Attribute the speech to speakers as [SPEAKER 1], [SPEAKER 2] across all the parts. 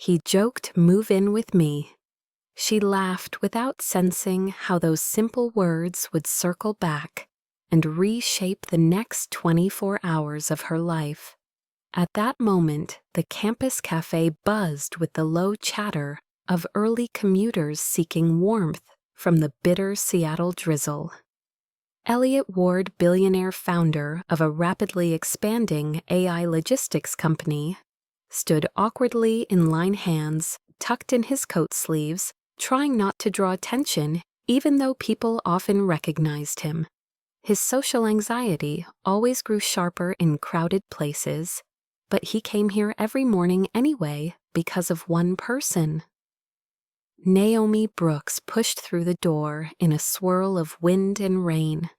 [SPEAKER 1] He joked, "Move in with me." She laughed without sensing how those simple words would circle back and reshape the next 24 hours of her life. At that moment, the campus cafe buzzed with the low chatter of early commuters seeking warmth from the bitter Seattle drizzle. Elliott Ward, billionaire founder of a rapidly expanding AI logistics company, stood awkwardly in lined hands, tucked in his coat sleeves, trying not to draw attention even though people often recognized him. His social anxiety always grew sharper in crowded places, but he came here every morning anyway because of one person. Naomi Brooks pushed through the door in a swirl of wind and rain,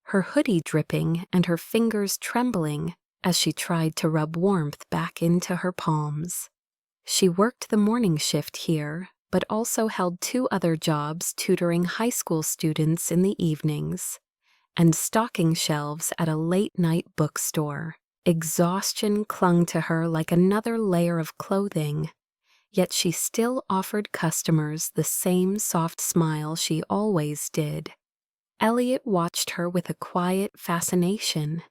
[SPEAKER 1] her hoodie dripping and her fingers trembling as she tried to rub warmth back into her palms. She worked the morning shift here, but also held 2 other jobs tutoring high school students in the evenings, and stocking shelves at a late-night bookstore. Exhaustion clung to her like another layer of clothing, yet she still offered customers the same soft smile she always did. Elliott watched her with a quiet fascination,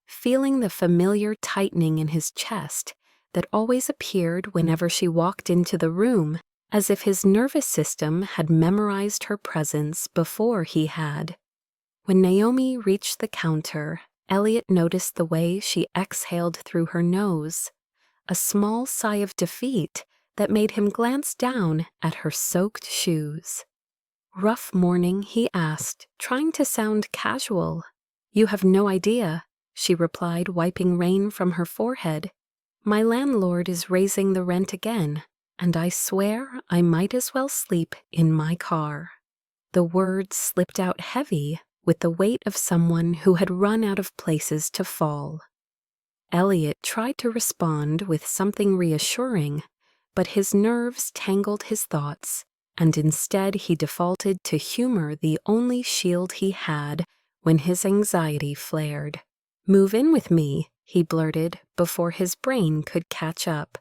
[SPEAKER 1] feeling the familiar tightening in his chest that always appeared whenever she walked into the room, as if his nervous system had memorized her presence before he had. When Naomi reached the counter, Elliott noticed the way she exhaled through her nose, a small sigh of defeat that made him glance down at her soaked shoes. "Rough morning?" he asked, trying to sound casual. "You have no idea," she replied, wiping rain from her forehead. "My landlord is raising the rent again, and I swear I might as well sleep in my car." The words slipped out heavy with the weight of someone who had run out of places to fall. Elliott tried to respond with something reassuring, but his nerves tangled his thoughts, and instead he defaulted to humor, the only shield he had when his anxiety flared. "Move in with me," he blurted before his brain could catch up.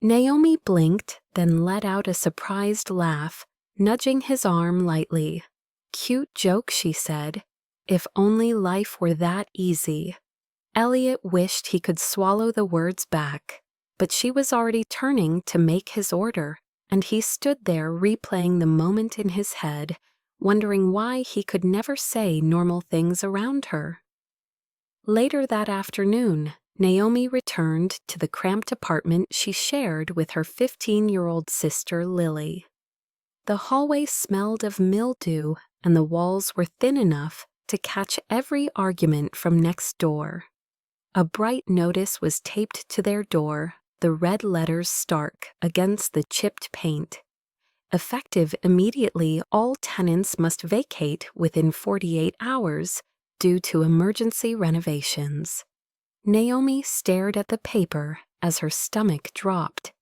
[SPEAKER 1] Naomi blinked, then let out a surprised laugh, nudging his arm lightly. "Cute joke," she said. "If only life were that easy." Elliott wished he could swallow the words back, but she was already turning to make his order, and he stood there replaying the moment in his head, wondering why he could never say normal things around her. Later that afternoon, Naomi returned to the cramped apartment she shared with her 15-year-old sister Lily. The hallway smelled of mildew, and the walls were thin enough to catch every argument from next door. A bright notice was taped to their door, the red letters stark against the chipped paint. Effective immediately, all tenants must vacate within 48 hours due to emergency renovations. Naomi stared at the paper as her stomach dropped.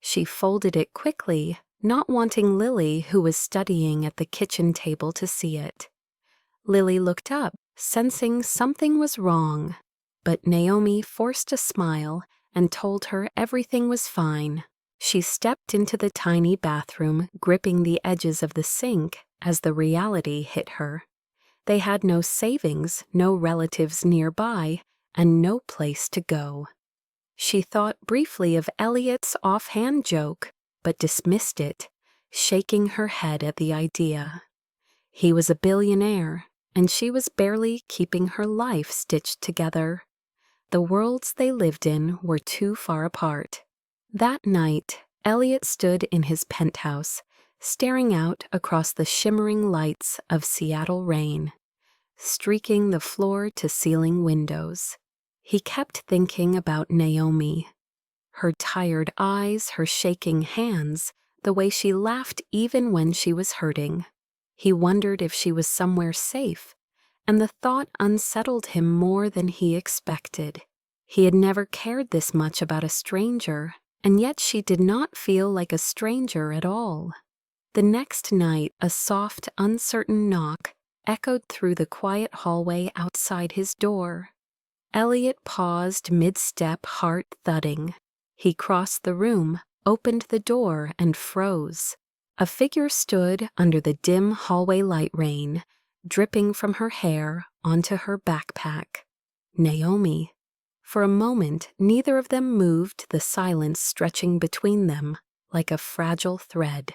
[SPEAKER 1] She folded it quickly, not wanting Lily, who was studying at the kitchen table, to see it. Lily looked up, sensing something was wrong, but Naomi forced a smile and told her everything was fine. She stepped into the tiny bathroom, gripping the edges of the sink as the reality hit her. They had no savings, no relatives nearby, and no place to go. She thought briefly of Elliott's offhand joke, but dismissed it, shaking her head at the idea. He was a billionaire, and she was barely keeping her life stitched together. The worlds they lived in were too far apart. That night, Elliott stood in his penthouse, staring out across the shimmering lights of Seattle rain, streaking the floor-to-ceiling windows. He kept thinking about Naomi. Her tired eyes, her shaking hands, the way she laughed even when she was hurting. He wondered if she was somewhere safe, and the thought unsettled him more than he expected. He had never cared this much about a stranger, and yet she did not feel like a stranger at all. The next night, a soft, uncertain knock echoed through the quiet hallway outside his door. Elliott paused mid-step, heart thudding. He crossed the room, opened the door and froze. A figure stood under the dim hallway light rain, dripping from her hair onto her backpack. Naomi. For a moment, neither of them moved, the silence stretching between them like a fragile thread.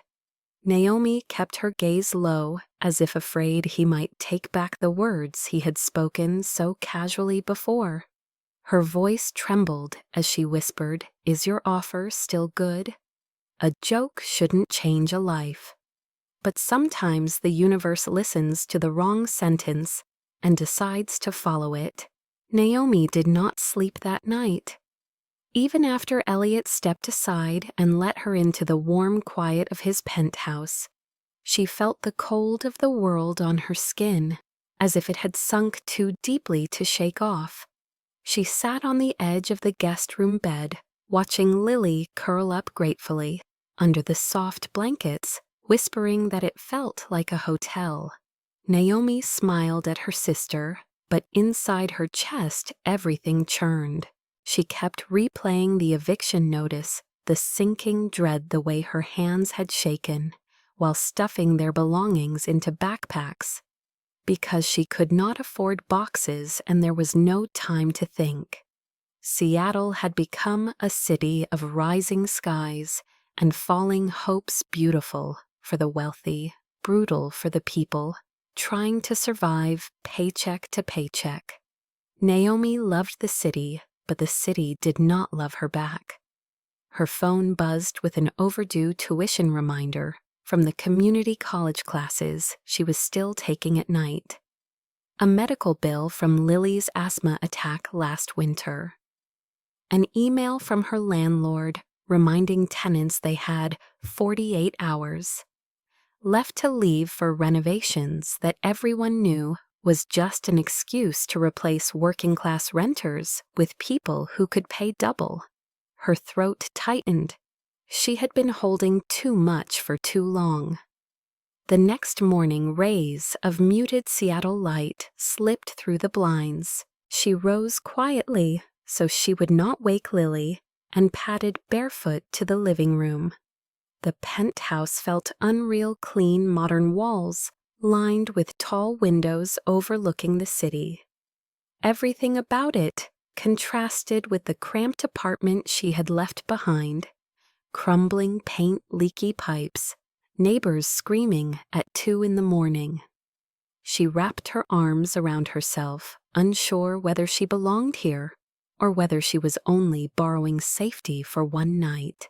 [SPEAKER 1] Naomi kept her gaze low, as if afraid he might take back the words he had spoken so casually before. Her voice trembled as she whispered, "Is your offer still good?" A joke shouldn't change a life. But sometimes the universe listens to the wrong sentence and decides to follow it. Naomi did not sleep that night. Even after Elliot stepped aside and let her into the warm quiet of his penthouse, she felt the cold of the world on her skin, as if it had sunk too deeply to shake off. She sat on the edge of the guest room bed, watching Lily curl up gratefully under the soft blankets, whispering that it felt like a hotel. Naomi smiled at her sister, but inside her chest everything churned. She kept replaying the eviction notice, the sinking dread the way her hands had shaken, while stuffing their belongings into backpacks. Because she could not afford boxes and there was no time to think. Seattle had become a city of rising skies and falling hopes, beautiful for the wealthy, brutal for the people, trying to survive paycheck to paycheck. Naomi loved the city, but the city did not love her back. Her phone buzzed with an overdue tuition reminder from the community college classes she was still taking at night. A medical bill from Lily's asthma attack last winter. An email from her landlord reminding tenants they had 48 hours. Left to leave for renovations that everyone knew was just an excuse to replace working-class renters with people who could pay double. Her throat tightened. She had been holding too much for too long. The next morning, rays of muted Seattle light slipped through the blinds. She rose quietly so she would not wake Lily and padded barefoot to the living room. The penthouse felt unreal clean modern walls, lined with tall windows overlooking the city. Everything about it contrasted with the cramped apartment she had left behind. Crumbling paint, leaky pipes, neighbors screaming at 2 a.m. She wrapped her arms around herself, unsure whether she belonged here or whether she was only borrowing safety for one night.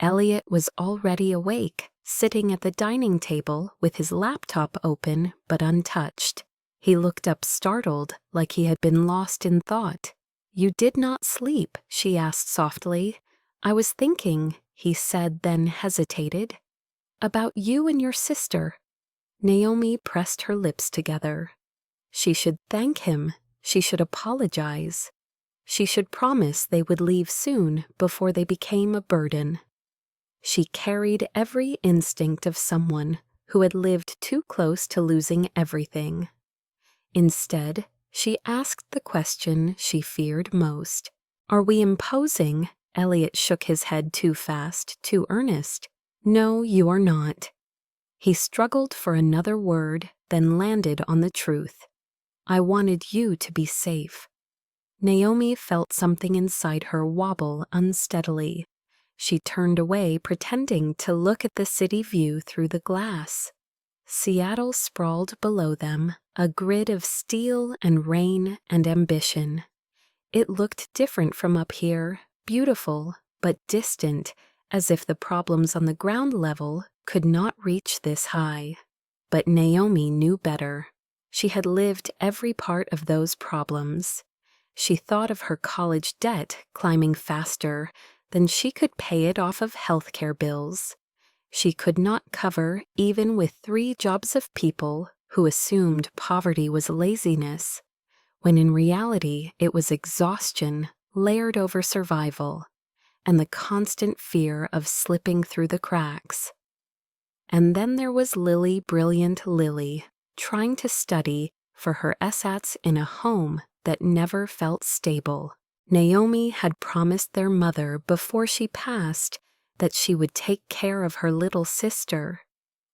[SPEAKER 1] Elliot was already awake, sitting at the dining table with his laptop open but untouched. He looked up startled, like he had been lost in thought. "You did not sleep?" she asked softly. "I was thinking," he said, then hesitated. "About you and your sister." Naomi pressed her lips together. She should thank him. She should apologize. She should promise they would leave soon before they became a burden. She carried every instinct of someone who had lived too close to losing everything. Instead, she asked the question she feared most. "Are we imposing?" Elliot shook his head too fast, too earnest. "No, you are not." He struggled for another word, then landed on the truth. "I wanted you to be safe." Naomi felt something inside her wobble unsteadily. She turned away, pretending to look at the city view through the glass. Seattle sprawled below them, a grid of steel and rain and ambition. It looked different from up here, beautiful but distant, as if the problems on the ground level could not reach this high. But Naomi knew better. She had lived every part of those problems. She thought of her college debt climbing faster than she could pay it off of healthcare bills. She could not cover even with 3 jobs of people who assumed poverty was laziness, when in reality it was exhaustion layered over survival, and the constant fear of slipping through the cracks. And then there was Lily, brilliant Lily, trying to study for her SATs in a home that never felt stable. Naomi had promised their mother before she passed that she would take care of her little sister.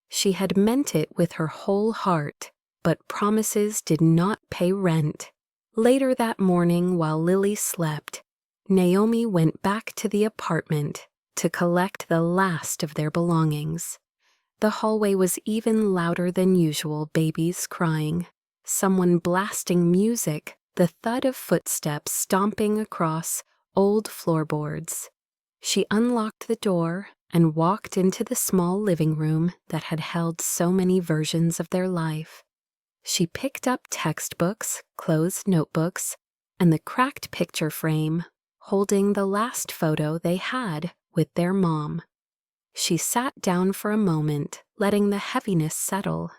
[SPEAKER 1] She had meant it with her whole heart, but promises did not pay rent. Later that morning, while Lily slept, Naomi went back to the apartment to collect the last of their belongings. The hallway was even louder than usual, babies crying, someone blasting music, the thud of footsteps stomping across old floorboards. She unlocked the door and walked into the small living room that had held so many versions of their life. She picked up textbooks, closed notebooks, and the cracked picture frame, holding the last photo they had with their mom. She sat down for a moment, letting the heaviness settle.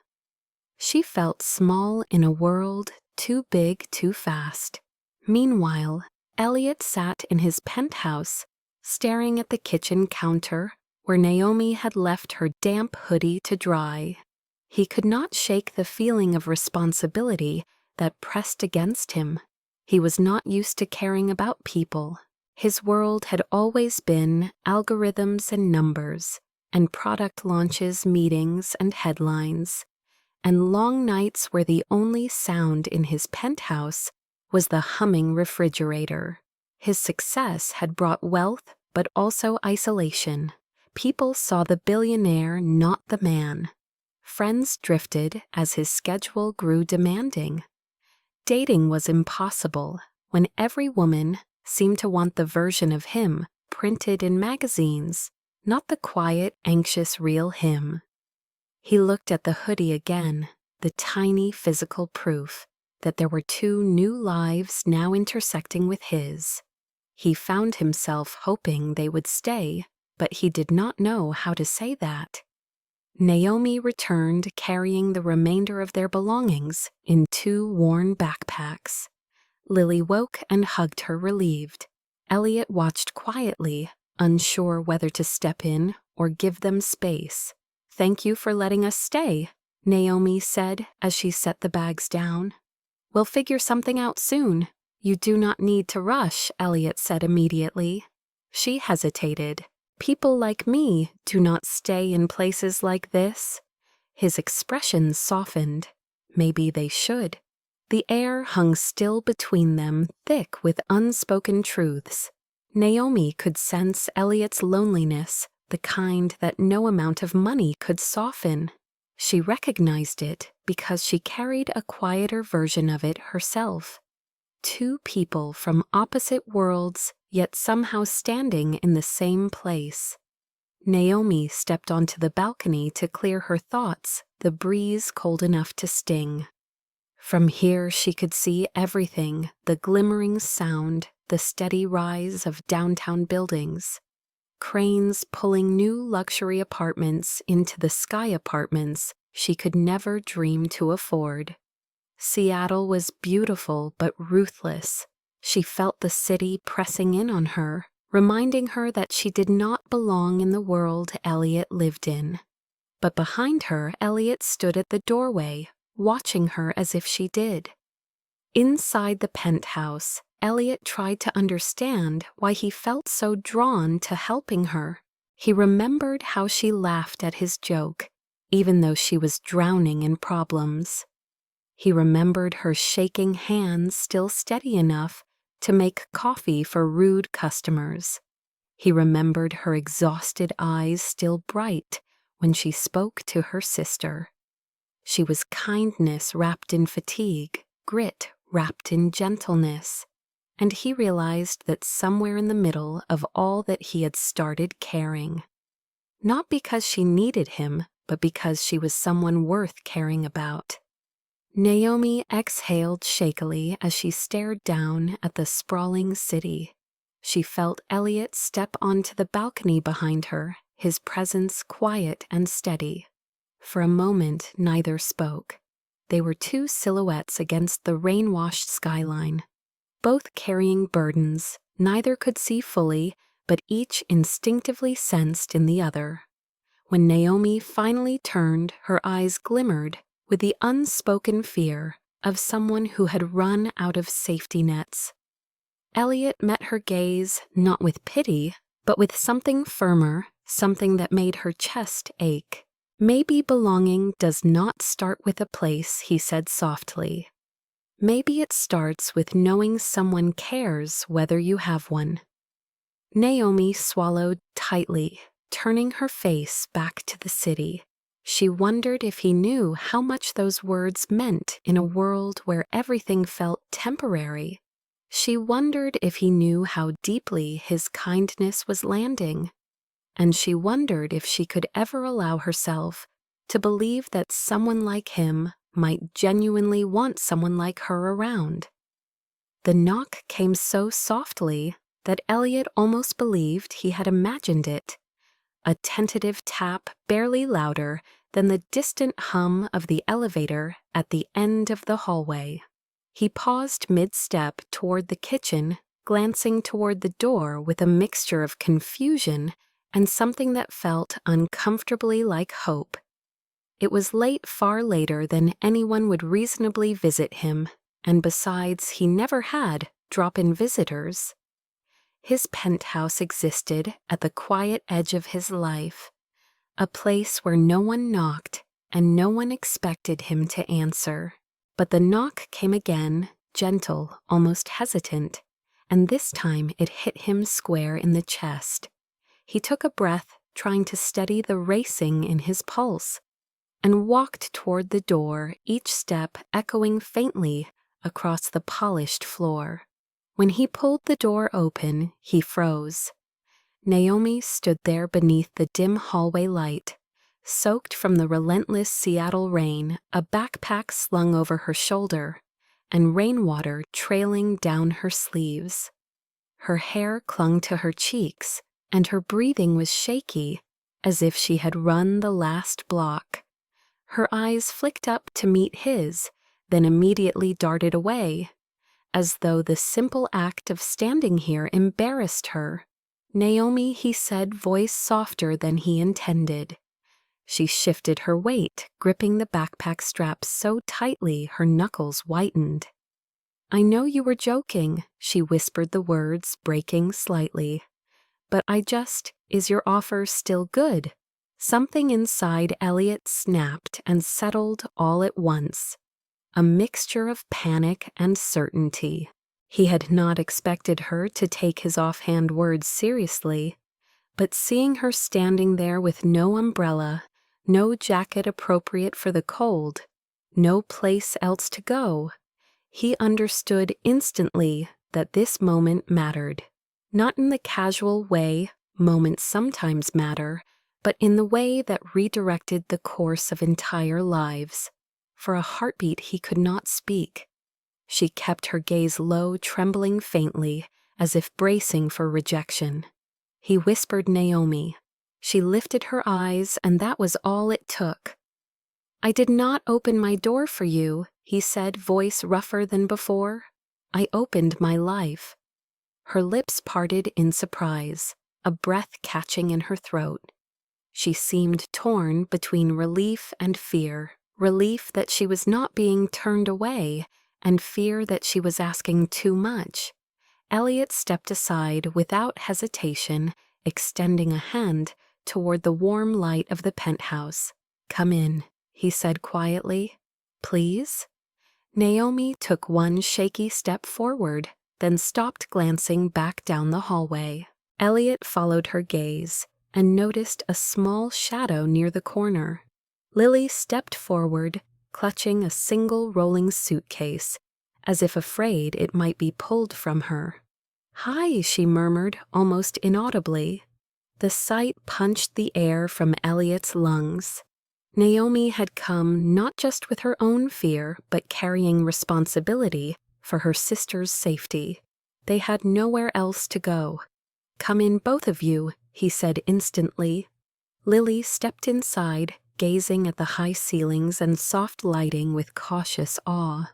[SPEAKER 1] She felt small in a world too big too fast. Meanwhile, Elliot sat in his penthouse, staring at the kitchen counter where Naomi had left her damp hoodie to dry. He could not shake the feeling of responsibility that pressed against him. He was not used to caring about people. His world had always been algorithms and numbers, and product launches, meetings, and headlines. And long nights where the only sound in his penthouse was the humming refrigerator. His success had brought wealth, but also isolation. People saw the billionaire, not the man. Friends drifted as his schedule grew demanding. Dating was impossible when every woman seemed to want the version of him printed in magazines, not the quiet, anxious, real him. He looked at the hoodie again, the tiny physical proof that there were two new lives now intersecting with his. He found himself hoping they would stay, but he did not know how to say that. Naomi returned carrying the remainder of their belongings in 2 worn backpacks. Lily woke and hugged her, relieved. Elliot watched quietly, unsure whether to step in or give them space. "Thank you for letting us stay," Naomi said as she set the bags down. "We'll figure something out soon." "You do not need to rush," Elliot said immediately. She hesitated. "People like me do not stay in places like this." His expression softened. Maybe they should. The air hung still between them, thick with unspoken truths. Naomi could sense Elliot's loneliness, the kind that no amount of money could soften. She recognized it because she carried a quieter version of it herself. 2 people from opposite worlds, yet somehow standing in the same place. Naomi stepped onto the balcony to clear her thoughts, the breeze cold enough to sting. From here she could see everything, the glimmering sound, the steady rise of downtown buildings. Cranes pulling new luxury apartments into the sky apartments she could never dream to afford. Seattle was beautiful but ruthless. She felt the city pressing in on her, reminding her that she did not belong in the world Elliot lived in. But behind her, Elliot stood at the doorway, watching her as if she did. Inside the penthouse, Elliot tried to understand why he felt so drawn to helping her. He remembered how she laughed at his joke, even though she was drowning in problems. He remembered her shaking hands still steady enough to make coffee for rude customers. He remembered her exhausted eyes still bright when she spoke to her sister. She was kindness wrapped in fatigue, grit wrapped in gentleness, and he realized that somewhere in the middle of all that he had started caring. Not because she needed him, but because she was someone worth caring about. Naomi exhaled shakily as she stared down at the sprawling city. She felt Elliot step onto the balcony behind her, his presence quiet and steady. For a moment, neither spoke. They were 2 silhouettes against the rain-washed skyline. Both carrying burdens, neither could see fully, but each instinctively sensed in the other. When Naomi finally turned, her eyes glimmered with the unspoken fear of someone who had run out of safety nets. Elliot met her gaze not with pity, but with something firmer, something that made her chest ache. "Maybe belonging does not start with a place," he said softly. "Maybe it starts with knowing someone cares whether you have one." Naomi swallowed tightly, turning her face back to the city. She wondered if he knew how much those words meant in a world where everything felt temporary. She wondered if he knew how deeply his kindness was landing. And she wondered if she could ever allow herself to believe that someone like him might genuinely want someone like her around. The knock came so softly that Elliot almost believed he had imagined it. A tentative tap barely louder than the distant hum of the elevator at the end of the hallway. He paused mid-step toward the kitchen, glancing toward the door with a mixture of confusion and something that felt uncomfortably like hope. It was late, far later than anyone would reasonably visit him, and besides, he never had drop-in visitors. His penthouse existed at the quiet edge of his life, a place where no one knocked and no one expected him to answer. But the knock came again, gentle, almost hesitant, and this time it hit him square in the chest. He took a breath, trying to steady the racing in his pulse, and walked toward the door, each step echoing faintly across the polished floor. When he pulled the door open, he froze. Naomi stood there beneath the dim hallway light, soaked from the relentless Seattle rain, a backpack slung over her shoulder, and rainwater trailing down her sleeves. Her hair clung to her cheeks, and her breathing was shaky, as if she had run the last block. Her eyes flicked up to meet his, then immediately darted away, as though the simple act of standing here embarrassed her. "Naomi," he said, voice softer than he intended. She shifted her weight, gripping the backpack strap so tightly her knuckles whitened. "I know you were joking," she whispered the words, breaking slightly. "But is your offer still good?" Something inside Elliot snapped and settled all at once. A mixture of panic and certainty. He had not expected her to take his offhand words seriously, but seeing her standing there with no umbrella, no jacket appropriate for the cold, no place else to go, he understood instantly that this moment mattered. Not in the casual way moments sometimes matter, but in the way that redirected the course of entire lives. For a heartbeat he could not speak. She kept her gaze low, trembling faintly, as if bracing for rejection. He whispered Naomi. She lifted her eyes, and that was all it took. "I did not open my door for you," he said, voice rougher than before. "I opened my life." Her lips parted in surprise, a breath catching in her throat. She seemed torn between relief and fear. Relief that she was not being turned away, and fear that she was asking too much. Elliot stepped aside without hesitation, extending a hand toward the warm light of the penthouse. "Come in," he said quietly. "Please?" Naomi took one shaky step forward, then stopped, glancing back down the hallway. Elliot followed her gaze and noticed a small shadow near the corner. Lily stepped forward, clutching a single rolling suitcase, as if afraid it might be pulled from her. "Hi," she murmured, almost inaudibly. The sight punched the air from Elliot's lungs. Naomi had come not just with her own fear, but carrying responsibility for her sister's safety. They had nowhere else to go. "Come in, both of you," he said instantly. Lily stepped inside, gazing at the high ceilings and soft lighting with cautious awe.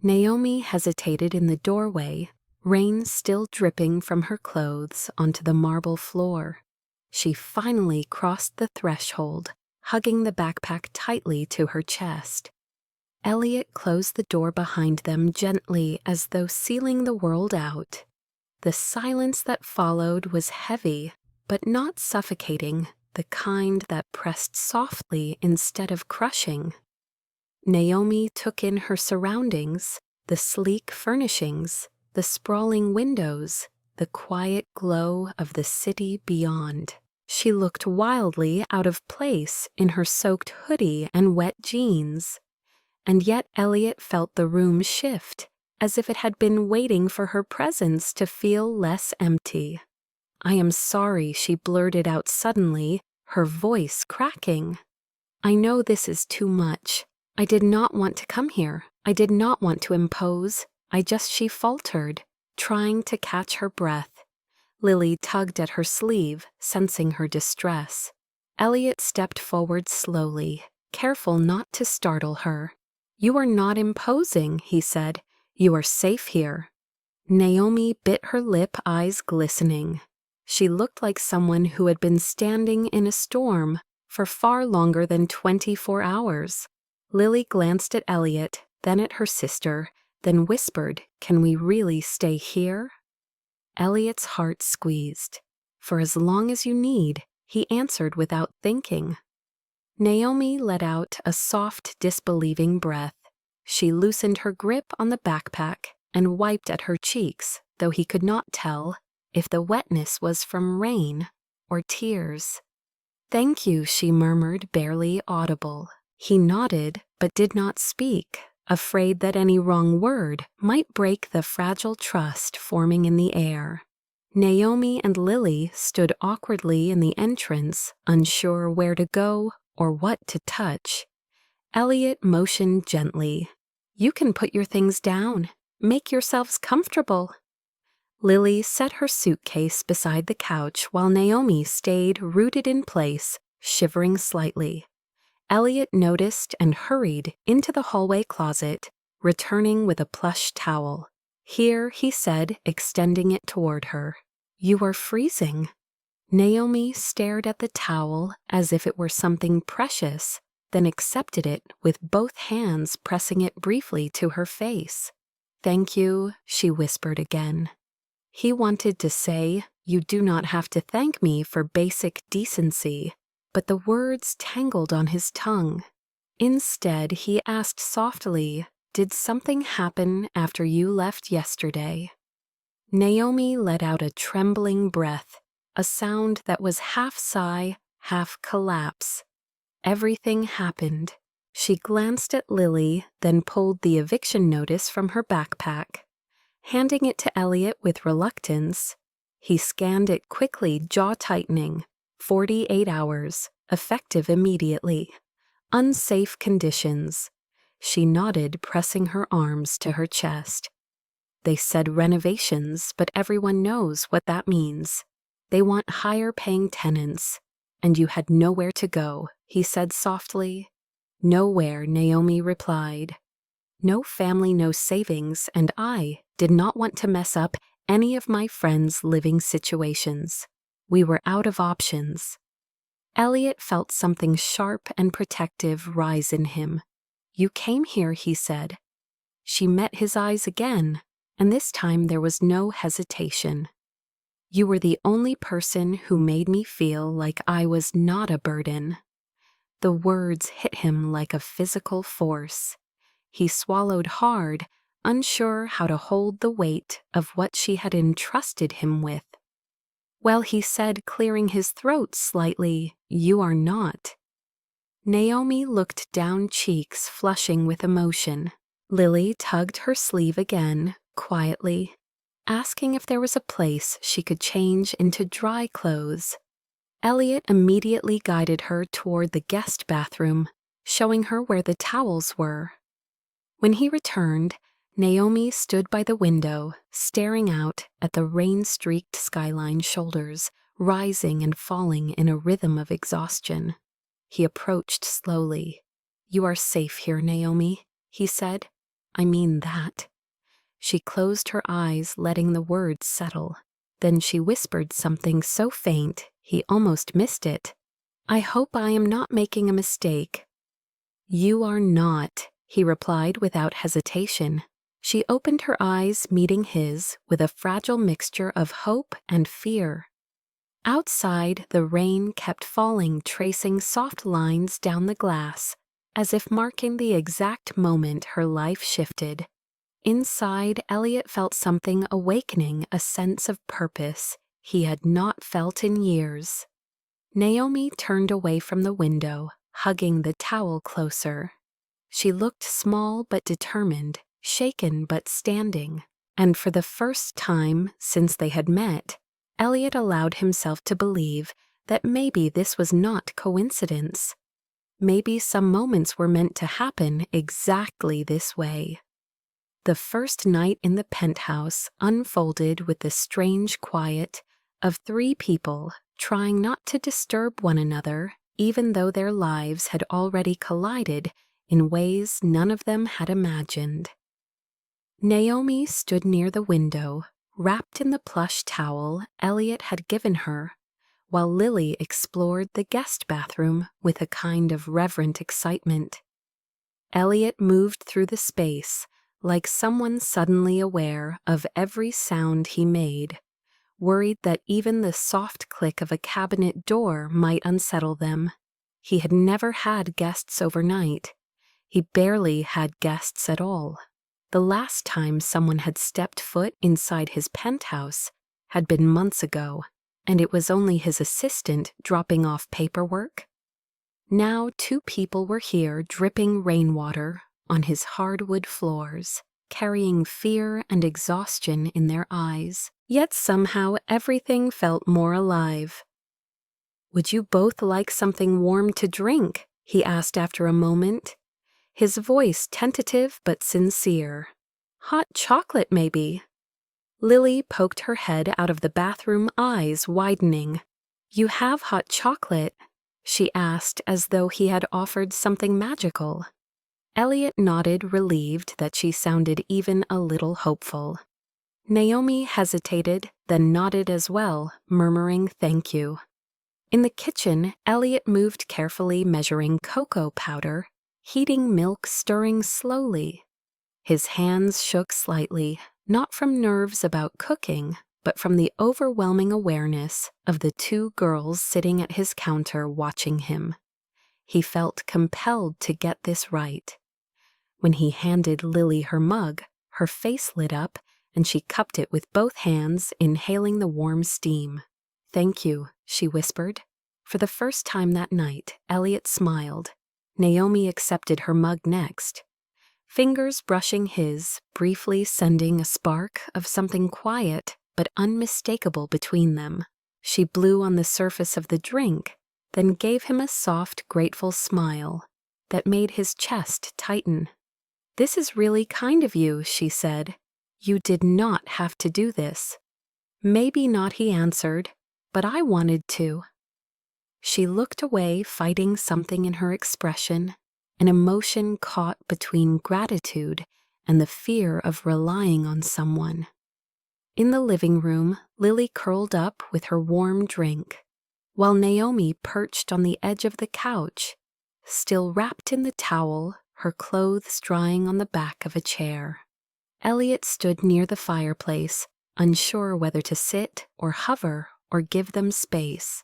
[SPEAKER 1] Naomi hesitated in the doorway, rain still dripping from her clothes onto the marble floor. She finally crossed the threshold, hugging the backpack tightly to her chest. Elliot closed the door behind them gently, as though sealing the world out. The silence that followed was heavy, but not suffocating, the kind that pressed softly instead of crushing. Naomi took in her surroundings, the sleek furnishings, the sprawling windows, the quiet glow of the city beyond. She looked wildly out of place in her soaked hoodie and wet jeans. And yet Elliot felt the room shift, as if it had been waiting for her presence to feel less empty. "I am sorry," she blurted out suddenly, her voice cracking. "I know this is too much. I did not want to come here. I did not want to impose. She faltered, trying to catch her breath. Lily tugged at her sleeve, sensing her distress. Elliot stepped forward slowly, careful not to startle her. "You are not imposing," he said. "You are safe here." Naomi bit her lip, eyes glistening. She looked like someone who had been standing in a storm for far longer than 24 hours. Lily glanced at Elliot, then at her sister, then whispered, "Can we really stay here?" Elliot's heart squeezed. "For as long as you need," he answered without thinking. Naomi let out a soft, disbelieving breath. She loosened her grip on the backpack and wiped at her cheeks, though he could not tell if the wetness was from rain or tears. "Thank you," she murmured, barely audible. He nodded, but did not speak, afraid that any wrong word might break the fragile trust forming in the air. Naomi and Lily stood awkwardly in the entrance, unsure where to go or what to touch. Elliot motioned gently. "You can put your things down. Make yourselves comfortable." Lily set her suitcase beside the couch while Naomi stayed rooted in place, shivering slightly. Elliot noticed and hurried into the hallway closet, returning with a plush towel. "Here," he said, extending it toward her. "You are freezing." Naomi stared at the towel as if it were something precious, then accepted it with both hands, pressing it briefly to her face. "Thank you," she whispered again. He wanted to say, "You do not have to thank me for basic decency," but the words tangled on his tongue. Instead, he asked softly, "Did something happen after you left yesterday?" Naomi let out a trembling breath, a sound that was half sigh, half collapse. Everything happened. She glanced at Lily, then pulled the eviction notice from her backpack. Handing it to Elliot with reluctance, he scanned it quickly, jaw tightening. 48 hours, effective immediately. Unsafe conditions. She nodded, pressing her arms to her chest. "They said renovations, but everyone knows what that means. They want higher-paying tenants, and you had nowhere to go," he said softly. "Nowhere," Naomi replied. "No family, no savings, and I did not want to mess up any of my friends' living situations. We were out of options." Elliot felt something sharp and protective rise in him. "You came here," he said. She met his eyes again, and this time there was no hesitation. "You were the only person who made me feel like I was not a burden." The words hit him like a physical force. He swallowed hard, unsure how to hold the weight of what she had entrusted him with. "Well," he said, clearing his throat slightly, "you are not." Naomi looked down, cheeks flushing with emotion. Lily tugged her sleeve again, quietly, asking if there was a place she could change into dry clothes. Elliot immediately guided her toward the guest bathroom, showing her where the towels were. When he returned, Naomi stood by the window, staring out at the rain-streaked skyline, shoulders rising and falling in a rhythm of exhaustion. He approached slowly. "You are safe here, Naomi," he said. "I mean that." She closed her eyes, letting the words settle. Then she whispered something so faint he almost missed it. "I hope I am not making a mistake." "You are not," he replied without hesitation. She opened her eyes, meeting his with a fragile mixture of hope and fear. Outside, the rain kept falling, tracing soft lines down the glass, as if marking the exact moment her life shifted. Inside, Elliot felt something awakening, a sense of purpose he had not felt in years. Naomi turned away from the window, hugging the towel closer. She looked small but determined, shaken but standing, and for the first time since they had met, Elliot allowed himself to believe that maybe this was not coincidence. Maybe some moments were meant to happen exactly this way. The first night in the penthouse unfolded with the strange quiet of three people trying not to disturb one another, even though their lives had already collided in ways none of them had imagined. Naomi stood near the window, wrapped in the plush towel Elliot had given her, while Lily explored the guest bathroom with a kind of reverent excitement. Elliot moved through the space like someone suddenly aware of every sound he made, worried that even the soft click of a cabinet door might unsettle them. He had never had guests overnight. He barely had guests at all. The last time someone had stepped foot inside his penthouse had been months ago, and it was only his assistant dropping off paperwork. Now 2 people were here dripping rainwater on his hardwood floors, carrying fear and exhaustion in their eyes, yet somehow everything felt more alive. "Would you both like something warm to drink?" he asked after a moment, his voice tentative but sincere. "Hot chocolate, maybe?" Lily poked her head out of the bathroom, eyes widening. "You have hot chocolate?" she asked, as though he had offered something magical. Elliot nodded, relieved that she sounded even a little hopeful. Naomi hesitated, then nodded as well, murmuring thank you. In the kitchen, Elliot moved carefully, measuring cocoa powder, heating milk, stirring slowly. His hands shook slightly, not from nerves about cooking, but from the overwhelming awareness of the 2 girls sitting at his counter watching him. He felt compelled to get this right. When he handed Lily her mug, her face lit up, and she cupped it with both hands, inhaling the warm steam. "Thank you," she whispered. For the first time that night, Elliot smiled. Naomi accepted her mug next, fingers brushing his, briefly sending a spark of something quiet but unmistakable between them. She blew on the surface of the drink, then gave him a soft, grateful smile that made his chest tighten. "This is really kind of you," she said. "You did not have to do this." "Maybe not," he answered, "but I wanted to." She looked away, fighting something in her expression, an emotion caught between gratitude and the fear of relying on someone. In the living room, Lily curled up with her warm drink, while Naomi perched on the edge of the couch, still wrapped in the towel, her clothes drying on the back of a chair. Elliot stood near the fireplace, unsure whether to sit or hover or give them space.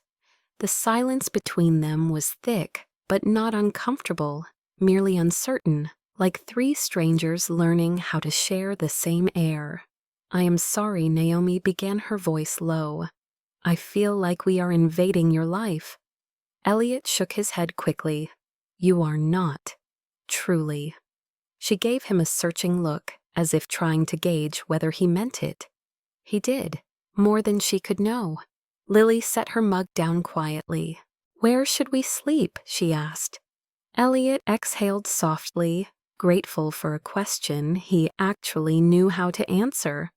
[SPEAKER 1] The silence between them was thick, but not uncomfortable, merely uncertain, like 3 strangers learning how to share the same air. "I am sorry," Naomi began, her voice low. "I feel like we are invading your life." Elliot shook his head quickly. "You are not. Truly." She gave him a searching look, as if trying to gauge whether he meant it. He did, more than she could know. Lily set her mug down quietly. "Where should we sleep?" she asked. Elliot exhaled softly, grateful for a question he actually knew how to answer.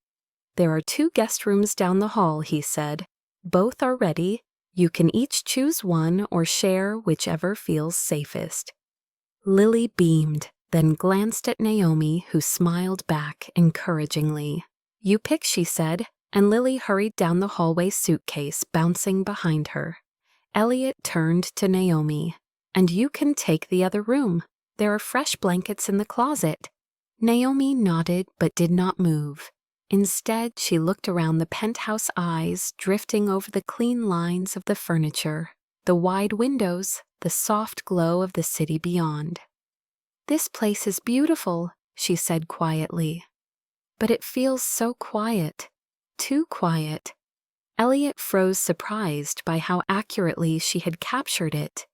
[SPEAKER 1] "There are 2 guest rooms down the hall," he said. "Both are ready. You can each choose one or share whichever feels safest." Lily beamed, then glanced at Naomi, who smiled back encouragingly. "You pick," she said, and Lily hurried down the hallway, suitcase bouncing behind her. Elliot turned to Naomi. "And you can take the other room. There are fresh blankets in the closet." Naomi nodded but did not move. Instead, she looked around the penthouse, eyes drifting over the clean lines of the furniture, the wide windows, the soft glow of the city beyond. "This place is beautiful," she said quietly. "But it feels so quiet. Too quiet." Elliot froze, surprised by how accurately she had captured it.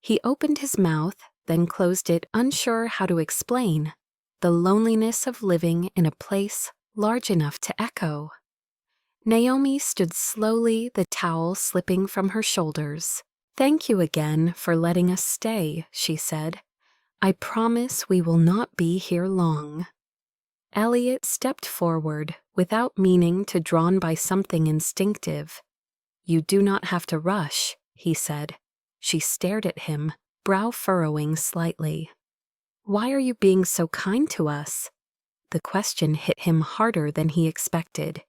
[SPEAKER 1] He opened his mouth, then closed it, unsure how to explain the loneliness of living in a place large enough to echo. Naomi stood slowly, the towel slipping from her shoulders. "Thank you again for letting us stay," she said. "I promise we will not be here long." Elliot stepped forward, without meaning to, drawn by something instinctive. "You do not have to rush," he said. She stared at him, brow furrowing slightly. "Why are you being so kind to us?" The question hit him harder than he expected.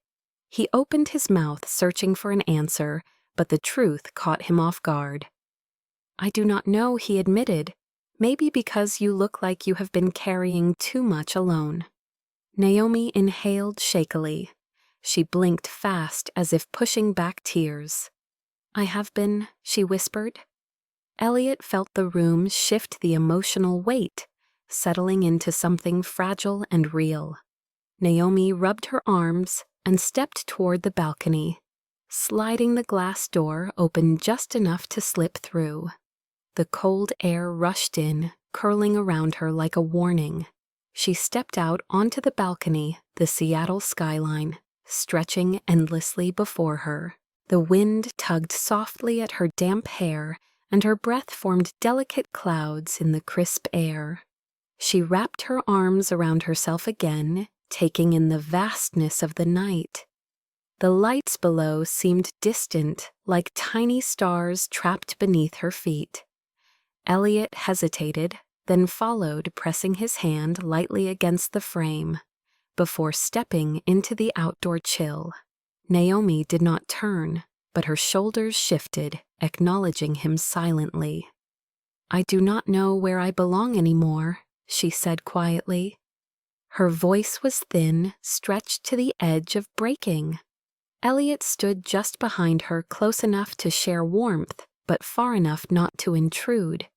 [SPEAKER 1] He opened his mouth, searching for an answer, but the truth caught him off guard. "I do not know," he admitted. "Maybe because you look like you have been carrying too much alone." Naomi inhaled shakily. She blinked fast, as if pushing back tears. "I have been," she whispered. Elliot felt the room shift, the emotional weight, settling into something fragile and real. Naomi rubbed her arms and stepped toward the balcony, sliding the glass door open just enough to slip through. The cold air rushed in, curling around her like a warning. She stepped out onto the balcony, the Seattle skyline stretching endlessly before her. The wind tugged softly at her damp hair, and her breath formed delicate clouds in the crisp air. She wrapped her arms around herself again, taking in the vastness of the night. The lights below seemed distant, like tiny stars trapped beneath her feet. Elliot hesitated, then followed, pressing his hand lightly against the frame, before stepping into the outdoor chill. Naomi did not turn, but her shoulders shifted, acknowledging him silently. "I do not know where I belong anymore," she said quietly. Her voice was thin, stretched to the edge of breaking. Elliot stood just behind her, close enough to share warmth, but far enough not to intrude.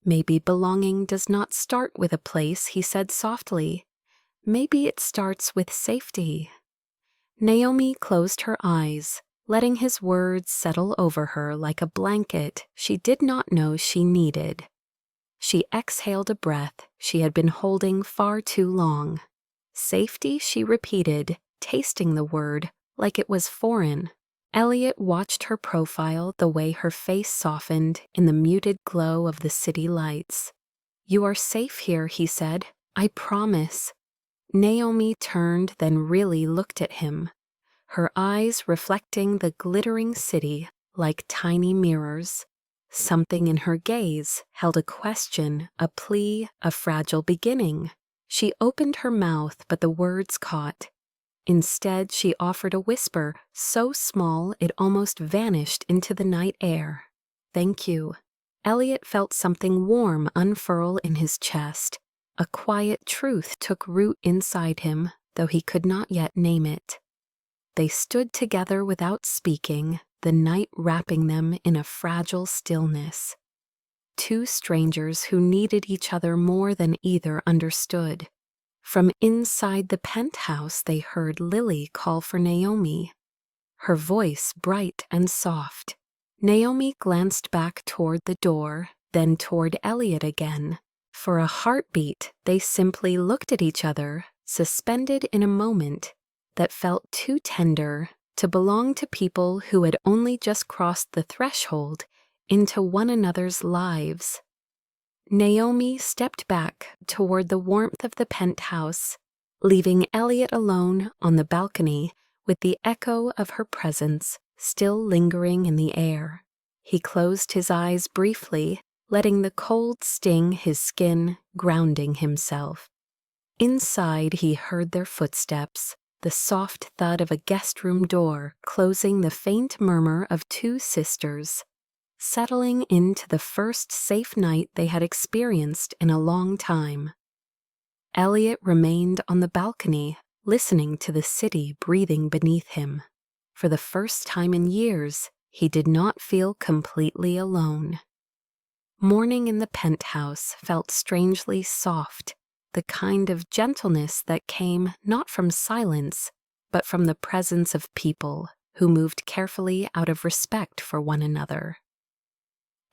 [SPEAKER 1] "Maybe belonging does not start with a place," he said softly. "Maybe it starts with safety." Naomi closed her eyes, letting his words settle over her like a blanket she did not know she needed. She exhaled a breath she had been holding far too long. "Safety," she repeated, tasting the word like it was foreign. Elliot watched her profile, the way her face softened in the muted glow of the city lights. "You are safe here," he said. "I promise." Naomi turned, then really looked at him, her eyes reflecting the glittering city like tiny mirrors. Something in her gaze held a question, a plea, a fragile beginning. She opened her mouth, but the words caught. Instead, she offered a whisper, so small it almost vanished into the night air. "Thank you." Elliot felt something warm unfurl in his chest. A quiet truth took root inside him, though he could not yet name it. They stood together without speaking, the night wrapping them in a fragile stillness. Two strangers who needed each other more than either understood. From inside the penthouse, they heard Lily call for Naomi, her voice bright and soft. Naomi glanced back toward the door, then toward Elliot again. For a heartbeat, they simply looked at each other, suspended in a moment that felt too tender to belong to people who had only just crossed the threshold into one another's lives. Naomi stepped back toward the warmth of the penthouse, leaving Elliot alone on the balcony with the echo of her presence still lingering in the air. He closed his eyes briefly, letting the cold sting his skin, grounding himself. Inside, he heard their footsteps, the soft thud of a guest room door closing, the faint murmur of two sisters, settling into the first safe night they had experienced in a long time. Elliot remained on the balcony, listening to the city breathing beneath him. For the first time in years, he did not feel completely alone. Morning in the penthouse felt strangely soft, the kind of gentleness that came not from silence, but from the presence of people who moved carefully out of respect for one another.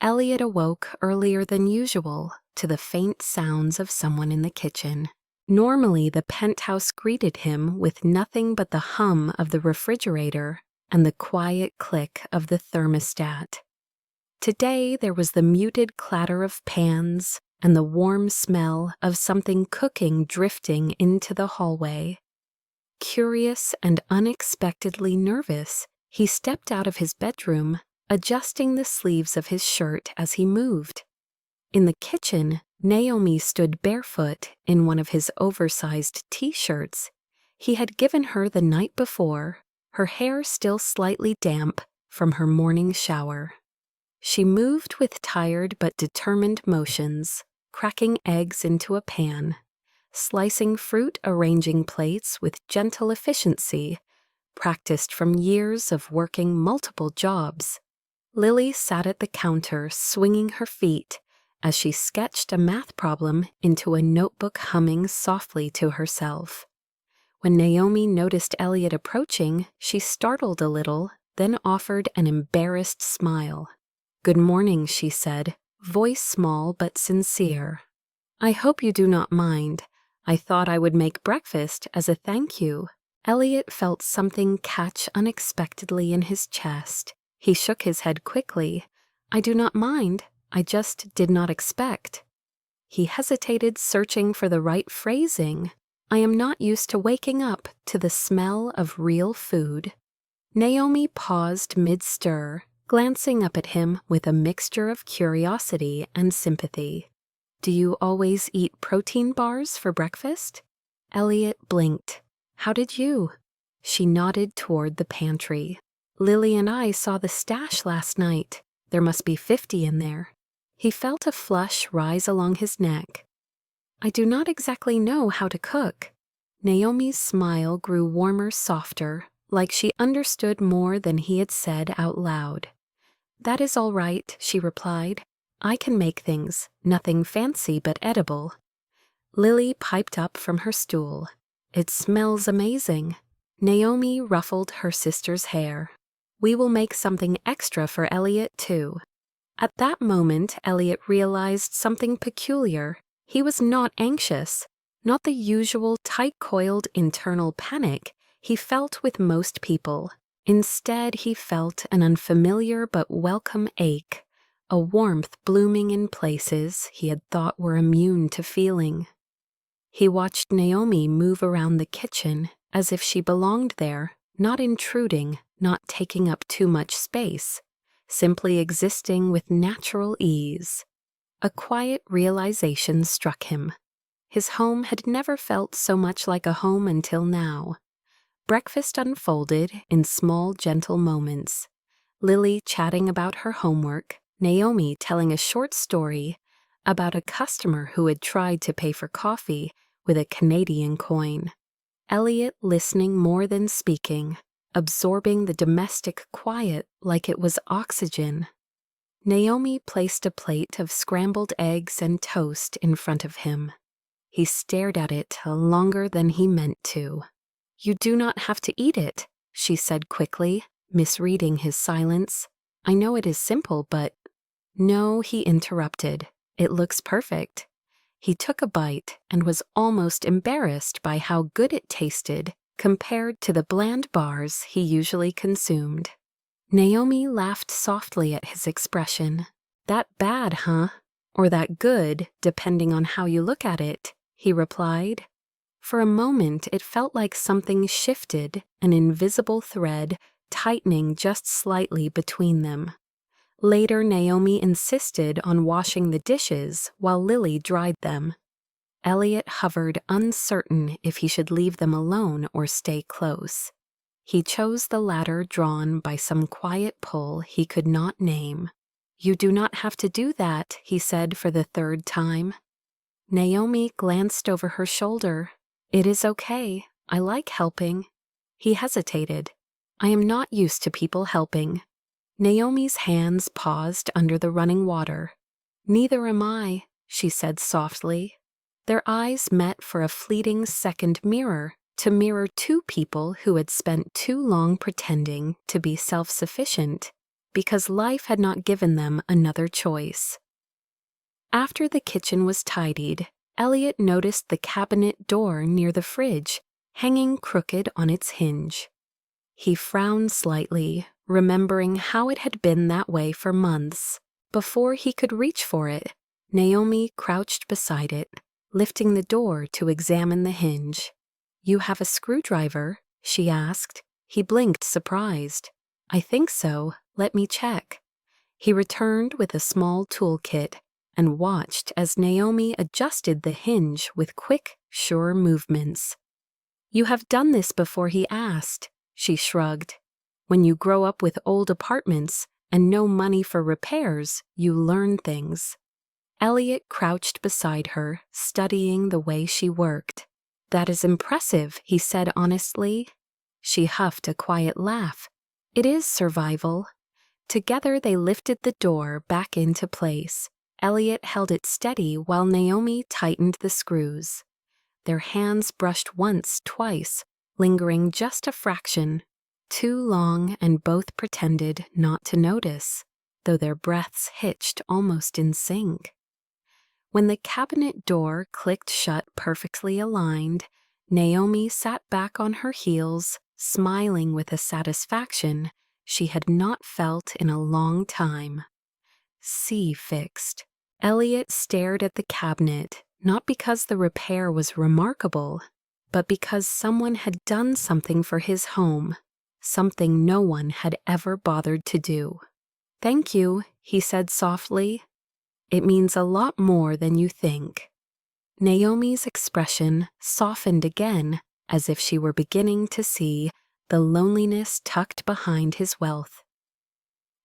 [SPEAKER 1] Elliot awoke earlier than usual to the faint sounds of someone in the kitchen. Normally, the penthouse greeted him with nothing but the hum of the refrigerator and the quiet click of the thermostat. Today, there was the muted clatter of pans and the warm smell of something cooking drifting into the hallway. Curious and unexpectedly nervous, he stepped out of his bedroom, adjusting the sleeves of his shirt as he moved. In the kitchen, Naomi stood barefoot in one of his oversized t-shirts he had given her the night before, her hair still slightly damp from her morning shower. She moved with tired but determined motions, cracking eggs into a pan, slicing fruit, arranging plates with gentle efficiency, practiced from years of working multiple jobs. Lily sat at the counter, swinging her feet as she sketched a math problem into a notebook, humming softly to herself. When Naomi noticed Elliot approaching, she startled a little, then offered an embarrassed smile. "Good morning," she said, voice small but sincere. "I hope you do not mind. I thought I would make breakfast as a thank you." Elliot felt something catch unexpectedly in his chest. He shook his head quickly. "I do not mind. I just did not expect." He hesitated, searching for the right phrasing. "I am not used to waking up to the smell of real food." Naomi paused mid-stir, glancing up at him with a mixture of curiosity and sympathy. "Do you always eat protein bars for breakfast?" Elliot blinked. "How did you?" She nodded toward the pantry. "Lily and I saw the stash last night. There must be 50 in there." He felt a flush rise along his neck. "I do not exactly know how to cook." Naomi's smile grew warmer, softer, like she understood more than he had said out loud. "That is all right," she replied. "I can make things, nothing fancy but edible." Lily piped up from her stool. "It smells amazing." Naomi ruffled her sister's hair. "We will make something extra for Elliot, too." At that moment, Elliot realized something peculiar. He was not anxious, not the usual tight-coiled internal panic he felt with most people. Instead, he felt an unfamiliar but welcome ache, a warmth blooming in places he had thought were immune to feeling. He watched Naomi move around the kitchen as if she belonged there, not intruding, not taking up too much space, simply existing with natural ease. A quiet realization struck him. His home had never felt so much like a home until now. Breakfast unfolded in small, gentle moments. Lily chatting about her homework, Naomi telling a short story about a customer who had tried to pay for coffee with a Canadian coin. Elliot listening more than speaking, absorbing the domestic quiet like it was oxygen. Naomi placed a plate of scrambled eggs and toast in front of him. He stared at it longer than he meant to. "You do not have to eat it," she said quickly, misreading his silence. "I know it is simple, but—" "No," he interrupted. "It looks perfect." He took a bite and was almost embarrassed by how good it tasted compared to the bland bars he usually consumed. Naomi laughed softly at his expression. "That bad, huh? Or that good, depending on how you look at it," he replied. For a moment it felt like something shifted, an invisible thread tightening just slightly between them. Later, Naomi insisted on washing the dishes while Lily dried them. Elliot hovered, uncertain if he should leave them alone or stay close. He chose the latter, drawn by some quiet pull he could not name. "You do not have to do that," he said for the third time. Naomi glanced over her shoulder. It is okay. I like helping. He hesitated. I am not used to people helping. Naomi's hands paused under the running water. Neither am I, she said softly. Their eyes met for a fleeting second to mirror two people who had spent too long pretending to be self-sufficient because life had not given them another choice. After the kitchen was tidied, Elliot noticed the cabinet door near the fridge, hanging crooked on its hinge. He frowned slightly, remembering how it had been that way for months. Before he could reach for it, Naomi crouched beside it, lifting the door to examine the hinge. You have a screwdriver? She asked. He blinked, surprised. I think so. Let me check. He returned with a small toolkit and watched as Naomi adjusted the hinge with quick, sure movements. You have done this before, he asked. She shrugged. When you grow up with old apartments and no money for repairs, you learn things. Elliot crouched beside her, studying the way she worked. That is impressive, he said honestly. She huffed a quiet laugh. It is survival. Together they lifted the door back into place. Elliot held it steady while Naomi tightened the screws. Their hands brushed once, twice, lingering just a fraction. Too long, and both pretended not to notice, though their breaths hitched almost in sync. When the cabinet door clicked shut perfectly aligned, Naomi sat back on her heels, smiling with a satisfaction she had not felt in a long time. See fixed. Elliot stared at the cabinet, not because the repair was remarkable, but because someone had done something for his home, something no one had ever bothered to do. Thank you, he said softly. It means a lot more than you think. Naomi's expression softened again, as if she were beginning to see the loneliness tucked behind his wealth.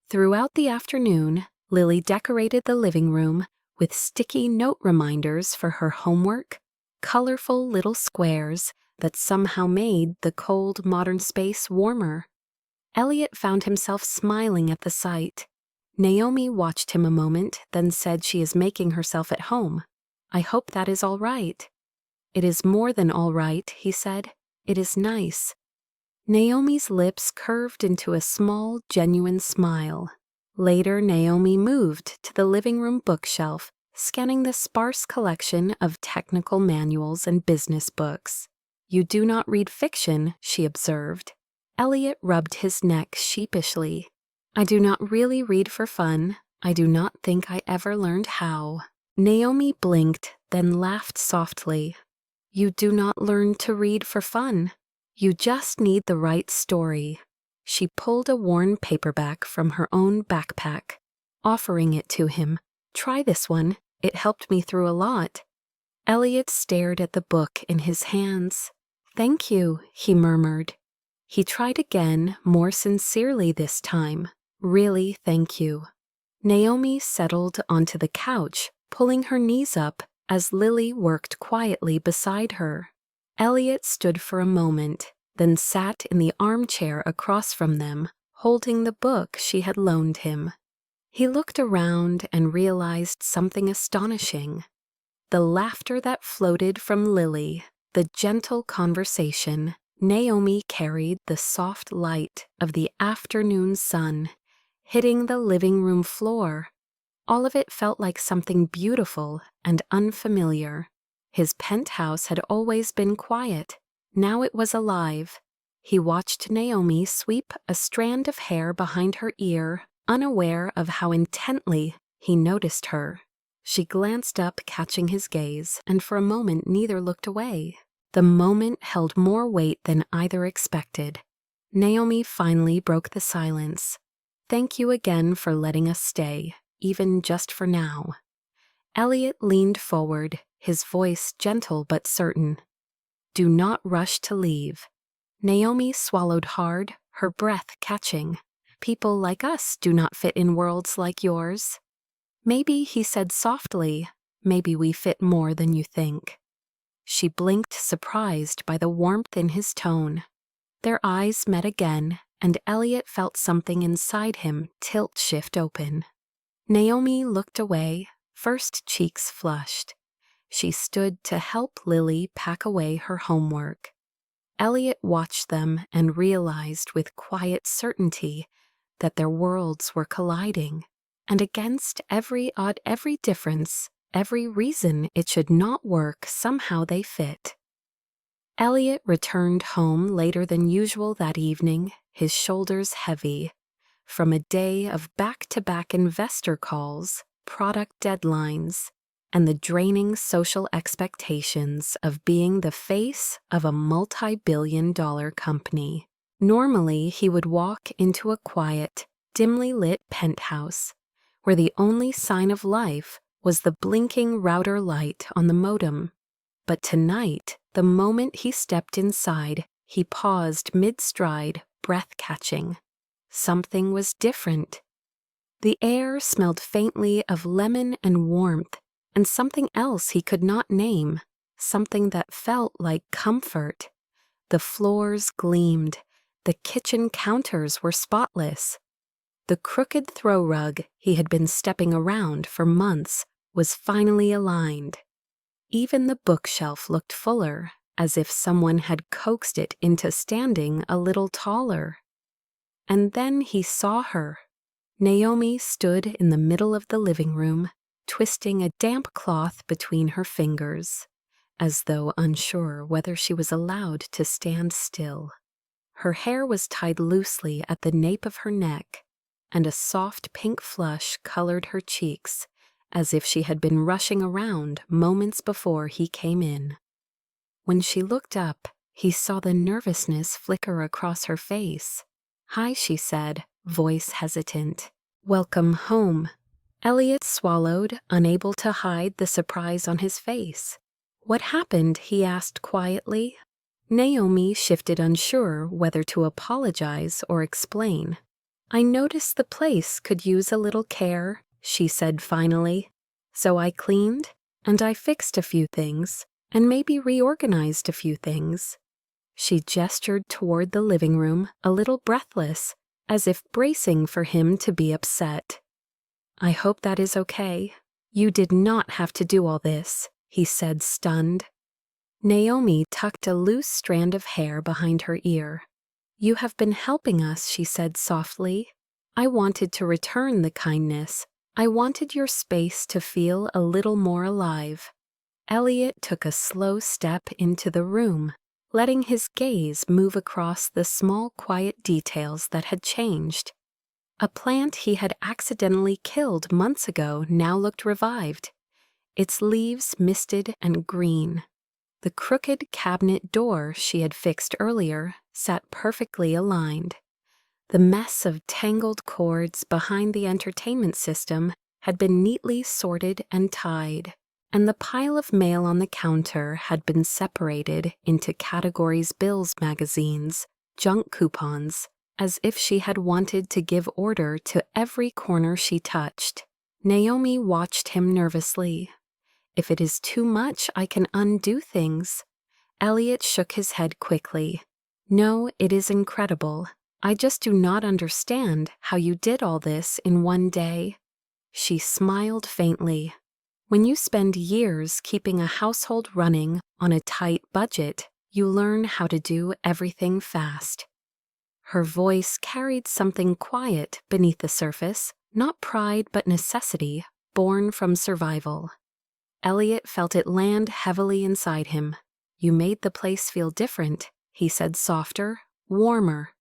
[SPEAKER 1] Throughout the afternoon, Lily decorated the living room with sticky note reminders for her homework, colorful little squares that somehow made the cold modern space warmer. Elliot found himself smiling at the sight. Naomi watched him a moment, then said she is making herself at home. I hope that is all right. It is more than all right, he said. It is nice. Naomi's lips curved into a small, genuine smile. Later, Naomi moved to the living room bookshelf, scanning the sparse collection of technical manuals and business books. You do not read fiction, she observed. Elliot rubbed his neck sheepishly. I do not really read for fun. I do not think I ever learned how. Naomi blinked, then laughed softly. You do not learn to read for fun. You just need the right story. She pulled a worn paperback from her own backpack, offering it to him. Try this one. It helped me through a lot. Elliot stared at the book in his hands. Thank you, he murmured. He tried again, more sincerely this time. Really, thank you. Naomi settled onto the couch, pulling her knees up as Lily worked quietly beside her. Elliot stood for a moment, then sat in the armchair across from them, holding the book she had loaned him. He looked around and realized something astonishing. The laughter that floated from Lily, the gentle conversation. Naomi carried the soft light of the afternoon sun, hitting the living room floor. All of it felt like something beautiful and unfamiliar. His penthouse had always been quiet. Now it was alive. He watched Naomi sweep a strand of hair behind her ear, unaware of how intently he noticed her. She glanced up, catching his gaze, and for a moment neither looked away. The moment held more weight than either expected. Naomi finally broke the silence. Thank you again for letting us stay, even just for now. Elliot leaned forward, his voice gentle but certain. Do not rush to leave. Naomi swallowed hard, her breath catching. People like us do not fit in worlds like yours. Maybe, he said softly, Maybe we fit more than you think." She blinked, surprised by the warmth in his tone. Their eyes met again, and Elliot felt something inside him shift open. Naomi looked away, first cheeks flushed. She stood to help Lily pack away her homework. Elliot watched them and realized with quiet certainty that their worlds were colliding, and against every difference, every reason it should not work, somehow they fit. Elliot returned home later than usual that evening, his shoulders heavy, from a day of back-to-back investor calls, product deadlines, and the draining social expectations of being the face of a multi-billion-dollar company. Normally, he would walk into a quiet, dimly lit penthouse, where the only sign of life was the blinking router light on the modem. But tonight, the moment he stepped inside, he paused mid-stride, breath-catching. Something was different. The air smelled faintly of lemon and warmth, and something else he could not name, something that felt like comfort. The floors gleamed. The kitchen counters were spotless. The crooked throw rug he had been stepping around for months was finally aligned. Even the bookshelf looked fuller, as if someone had coaxed it into standing a little taller. And then he saw her. Naomi stood in the middle of the living room, twisting a damp cloth between her fingers, as though unsure whether she was allowed to stand still. Her hair was tied loosely at the nape of her neck, and a soft pink flush colored her cheeks, as if she had been rushing around moments before he came in. When she looked up, he saw the nervousness flicker across her face. "Hi," she said, voice hesitant. "Welcome home." Elliot swallowed, unable to hide the surprise on his face. "What happened?" he asked quietly. Naomi shifted, unsure whether to apologize or explain. "I noticed the place could use a little care," she said finally. "So I cleaned, and I fixed a few things, and maybe reorganized a few things." She gestured toward the living room, a little breathless, as if bracing for him to be upset. "I hope that is okay. You did not have to do all this," he said, stunned. Naomi tucked a loose strand of hair behind her ear. "You have been helping us," she said softly. "I wanted to return the kindness. I wanted your space to feel a little more alive." Elliot took a slow step into the room, letting his gaze move across the small, quiet details that had changed. A plant he had accidentally killed months ago now looked revived, its leaves misted and green. The crooked cabinet door she had fixed earlier sat perfectly aligned. The mess of tangled cords behind the entertainment system had been neatly sorted and tied, and the pile of mail on the counter had been separated into categories: bills, magazines, junk coupons, as if she had wanted to give order to every corner she touched. Naomi watched him nervously. "If it is too much, I can undo things." Elliot shook his head quickly. "No, it is incredible. I just do not understand how you did all this in one day." She smiled faintly. "When you spend years keeping a household running on a tight budget, you learn how to do everything fast." Her voice carried something quiet beneath the surface, not pride but necessity, born from survival. Elliot felt it land heavily inside him. "You made the place feel different," he said, softer, warmer.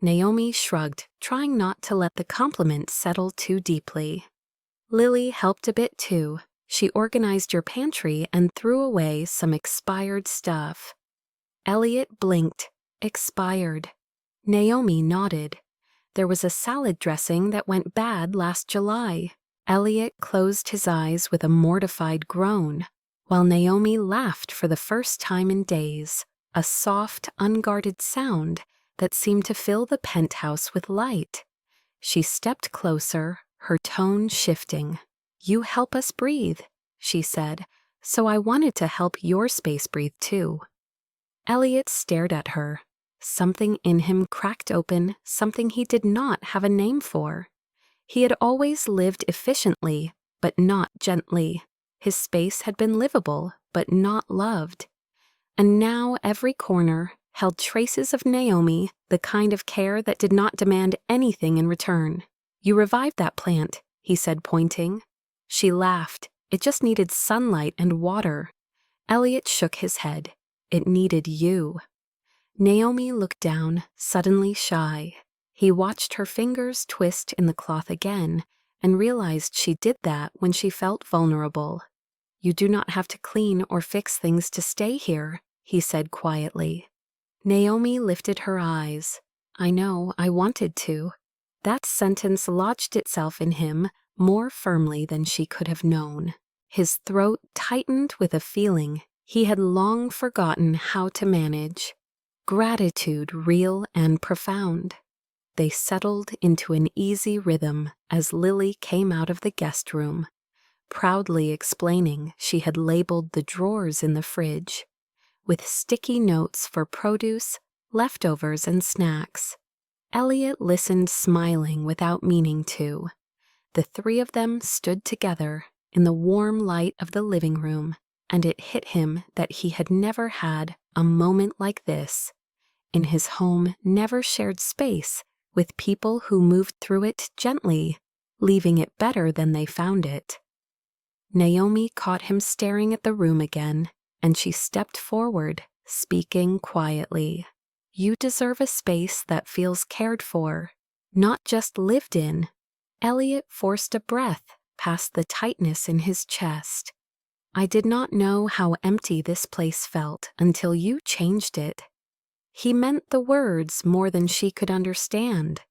[SPEAKER 1] Naomi shrugged, trying not to let the compliment settle too deeply. "Lily helped a bit too. She organized your pantry and threw away some expired stuff." Elliot blinked. Expired. Naomi nodded. "There was a salad dressing that went bad last July." Elliot closed his eyes with a mortified groan, while Naomi laughed for the first time in days, a soft, unguarded sound that seemed to fill the penthouse with light. She stepped closer, her tone shifting. "You help us breathe." she said, "so I wanted to help your space breathe too." Elliot stared at her. Something in him cracked open, something he did not have a name for. He had always lived efficiently, but not gently. His space had been livable, but not loved. And now every corner held traces of Naomi, the kind of care that did not demand anything in return. "You revived that plant," he said, pointing. She laughed. "It just needed sunlight and water." Elliot shook his head. "It needed you." Naomi looked down, suddenly shy. He watched her fingers twist in the cloth again and realized she did that when she felt vulnerable. "You do not have to clean or fix things to stay here," he said quietly. Naomi lifted her eyes. "I know, I wanted to." That sentence lodged itself in him more firmly than she could have known. His throat tightened with a feeling he had long forgotten how to manage. Gratitude real and profound. They settled into an easy rhythm as Lily came out of the guest room, proudly explaining she had labeled the drawers in the fridge with sticky notes for produce, leftovers, and snacks. Elliot listened, smiling without meaning to. The three of them stood together in the warm light of the living room, and it hit him that he had never had a moment like this. In his home, never shared space with people who moved through it gently, leaving it better than they found it. Naomi caught him staring at the room again, and she stepped forward, speaking quietly. "You deserve a space that feels cared for, not just lived in." Elliot forced a breath past the tightness in his chest. "I did not know how empty this place felt until you changed it." He meant the words more than she could understand.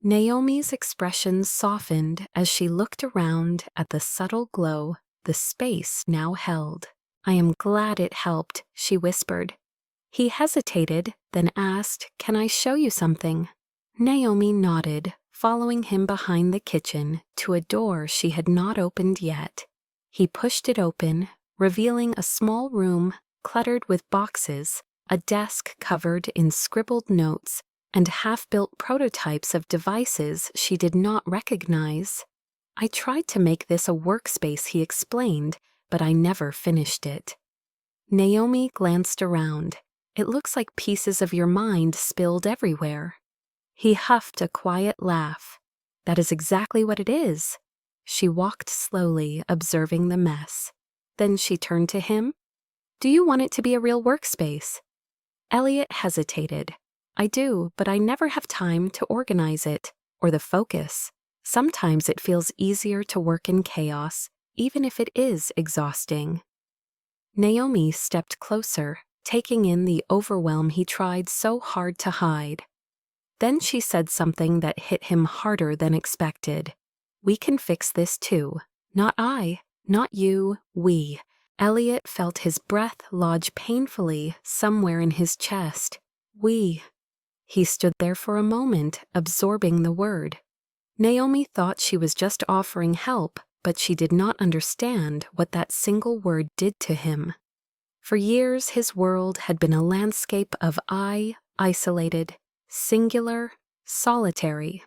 [SPEAKER 1] Naomi's expression softened as she looked around at the subtle glow the space now held. "I am glad it helped," she whispered. He hesitated, then asked, "Can I show you something?" Naomi nodded, following him behind the kitchen to a door she had not opened yet. He pushed it open, revealing a small room cluttered with boxes, a desk covered in scribbled notes, and half-built prototypes of devices she did not recognize. "I tried to make this a workspace," he explained, "but I never finished it." Naomi glanced around. "It looks like pieces of your mind spilled everywhere." He huffed a quiet laugh. "That is exactly what it is." She walked slowly, observing the mess. Then she turned to him. "Do you want it to be a real workspace?" Elliot hesitated. "I do, but I never have time to organize it, or the focus. Sometimes it feels easier to work in chaos, even if it is exhausting." Naomi stepped closer, taking in the overwhelm he tried so hard to hide. Then she said something that hit him harder than expected. "We can fix this too. Not I, not you, we." Elliot felt his breath lodge painfully somewhere in his chest. "We." He stood there for a moment, absorbing the word. Naomi thought she was just offering help, but she did not understand what that single word did to him. For years his world had been a landscape of I, isolated, singular, solitary.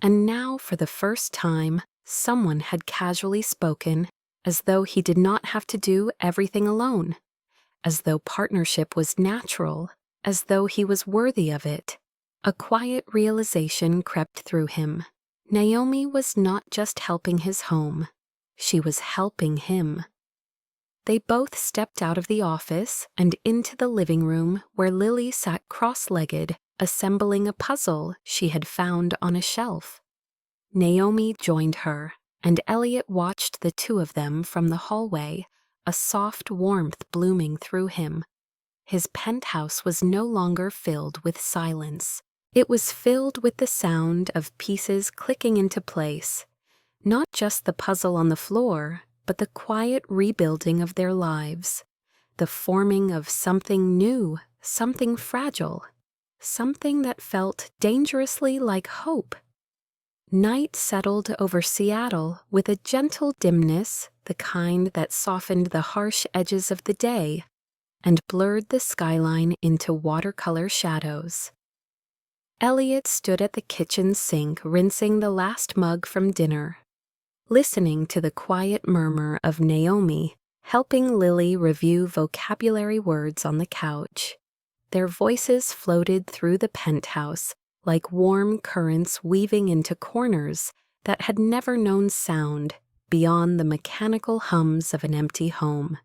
[SPEAKER 1] And now, for the first time, someone had casually spoken, as though he did not have to do everything alone, as though partnership was natural, as though he was worthy of it. A quiet realization crept through him. Naomi was not just helping his home, she was helping him. They both stepped out of the office and into the living room where Lily sat cross-legged, assembling a puzzle she had found on a shelf. Naomi joined her, and Elliot watched the two of them from the hallway, a soft warmth blooming through him. His penthouse was no longer filled with silence. It was filled with the sound of pieces clicking into place, not just the puzzle on the floor, but the quiet rebuilding of their lives, the forming of something new, something fragile, something that felt dangerously like hope. Night settled over Seattle with a gentle dimness, the kind that softened the harsh edges of the day and blurred the skyline into watercolor shadows. Elliot stood at the kitchen sink rinsing the last mug from dinner, listening to the quiet murmur of Naomi helping Lily review vocabulary words on the couch. Their voices floated through the penthouse like warm currents weaving into corners that had never known sound beyond the mechanical hums of an empty home.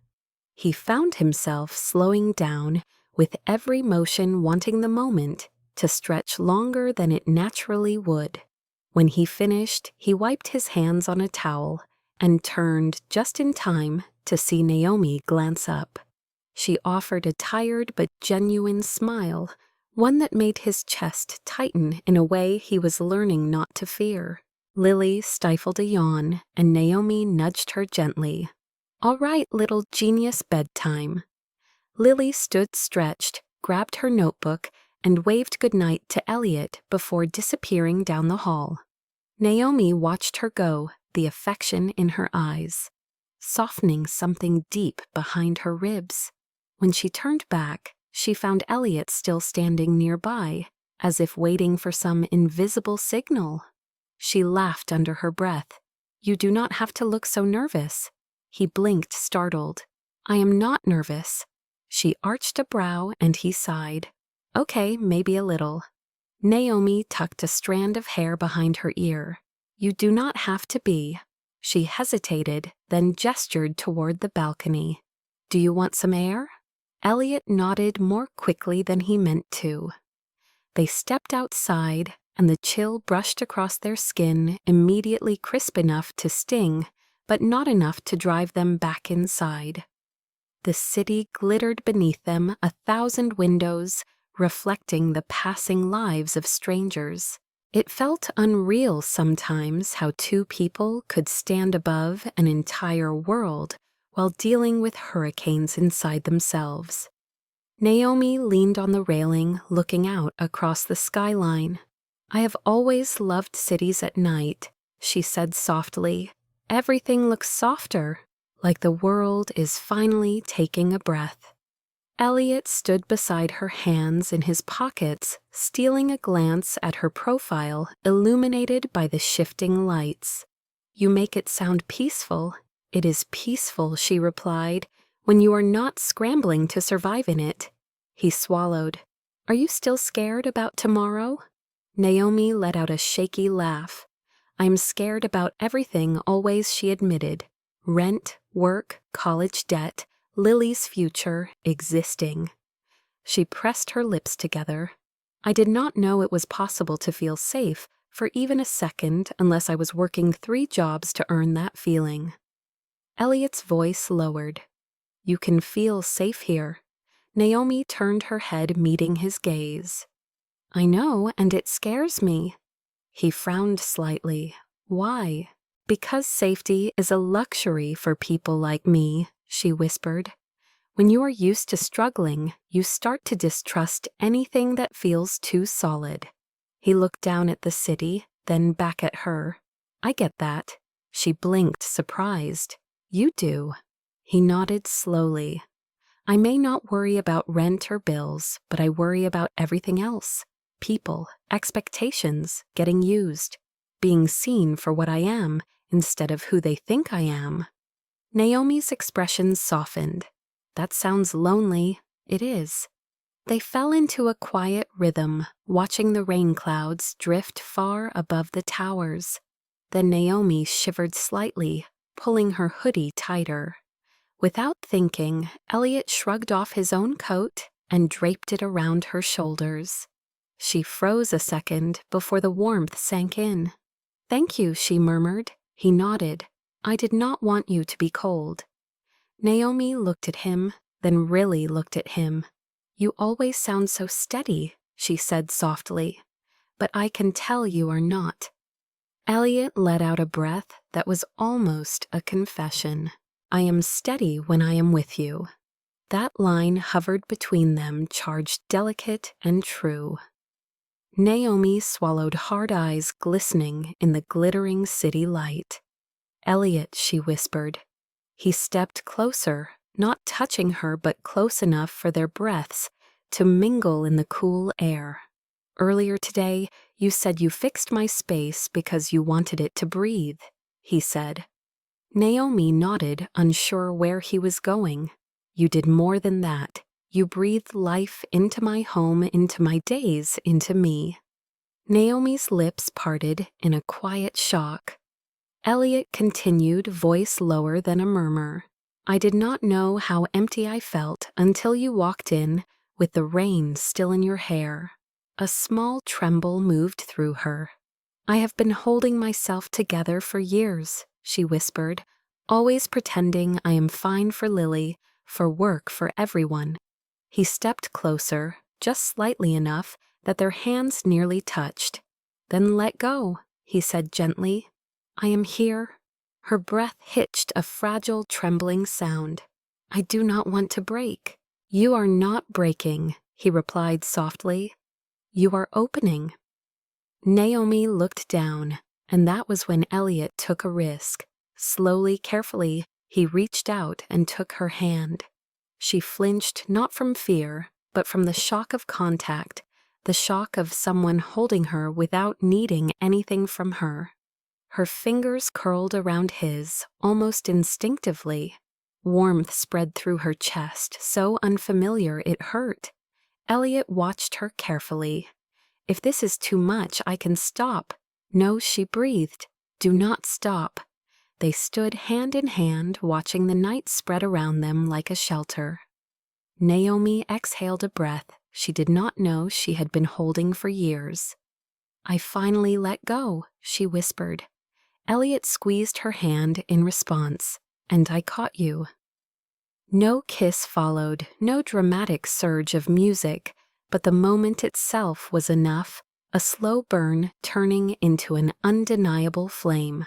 [SPEAKER 1] He found himself slowing down, with every motion wanting the moment to stretch longer than it naturally would. When he finished, he wiped his hands on a towel and turned just in time to see Naomi glance up. She offered a tired but genuine smile, one that made his chest tighten in a way he was learning not to fear. Lily stifled a yawn, and Naomi nudged her gently. "All right, little genius, bedtime." Lily stood stretched, grabbed her notebook, and waved goodnight to Elliot before disappearing down the hall. Naomi watched her go, the affection in her eyes, softening something deep behind her ribs. When she turned back, she found Elliot still standing nearby, as if waiting for some invisible signal. She laughed under her breath. "You do not have to look so nervous." He blinked, startled. "I am not nervous." She arched a brow and he sighed. "Okay, maybe a little." Naomi tucked a strand of hair behind her ear. "You do not have to be." She hesitated, then gestured toward the balcony. "Do you want some air?" Elliot nodded more quickly than he meant to. They stepped outside, and the chill brushed across their skin, immediately crisp enough to sting, but not enough to drive them back inside. The city glittered beneath them, 1,000 windows, reflecting the passing lives of strangers. It felt unreal sometimes how two people could stand above an entire world while dealing with hurricanes inside themselves. Naomi leaned on the railing, looking out across the skyline. "I have always loved cities at night," she said softly. "Everything looks softer, like the world is finally taking a breath." Elliot stood beside her, hands in his pockets, stealing a glance at her profile illuminated by the shifting lights. "You make it sound peaceful." "It is peaceful," she replied, "when you are not scrambling to survive in it." He swallowed. "Are you still scared about tomorrow?" Naomi let out a shaky laugh. "I'm scared about everything always," she admitted. "Rent, work, college debt, Lily's future, existing." She pressed her lips together. "I did not know it was possible to feel safe for even a second unless I was working 3 jobs to earn that feeling." Elliot's voice lowered. "You can feel safe here." Naomi turned her head, meeting his gaze. "I know, and it scares me." He frowned slightly. "Why?" "Because safety is a luxury for people like me," she whispered. "When you are used to struggling, you start to distrust anything that feels too solid." He looked down at the city, then back at her. "I get that." She blinked, surprised. "You do." He nodded slowly. "I may not worry about rent or bills, but I worry about everything else. People, expectations, getting used, being seen for what I am instead of who they think I am." Naomi's expression softened. "That sounds lonely." "It is." They fell into a quiet rhythm, watching the rain clouds drift far above the towers. Then Naomi shivered slightly, pulling her hoodie tighter. Without thinking, Elliot shrugged off his own coat and draped it around her shoulders. She froze a second before the warmth sank in. "Thank you," she murmured. He nodded. "I did not want you to be cold." Naomi looked at him, then really looked at him. "You always sound so steady," she said softly. "But I can tell you are not." Elliot let out a breath that was almost a confession. "I am steady when I am with you." That line hovered between them, charged delicate and true. Naomi swallowed, hard eyes glistening in the glittering city light. "Elliot," she whispered. He stepped closer, not touching her but close enough for their breaths to mingle in the cool air. "Earlier today, you said you fixed my space because you wanted it to breathe," he said. Naomi nodded, unsure where he was going. "You did more than that. You breathed life into my home, into my days, into me." Naomi's lips parted in a quiet shock. Elliot continued, voice lower than a murmur. "I did not know how empty I felt until you walked in with the rain still in your hair." A small tremble moved through her. "I have been holding myself together for years," she whispered, "always pretending I am fine for Lily, for work, for everyone." He stepped closer, just slightly enough that their hands nearly touched. "Then let go," he said gently. "I am here." Her breath hitched a fragile, trembling sound. "I do not want to break." "You are not breaking," he replied softly. "You are opening." Naomi looked down, and that was when Elliot took a risk. Slowly, carefully, he reached out and took her hand. She flinched not from fear, but from the shock of contact, the shock of someone holding her without needing anything from her. Her fingers curled around his, almost instinctively. Warmth spread through her chest, so unfamiliar it hurt. Elliot watched her carefully. "If this is too much, I can stop." "No," she breathed. "Do not stop." They stood hand in hand, watching the night spread around them like a shelter. Naomi exhaled a breath she did not know she had been holding for years. "I finally let go," she whispered. Elliot squeezed her hand in response, "And I caught you." No kiss followed, no dramatic surge of music, but the moment itself was enough, a slow burn turning into an undeniable flame.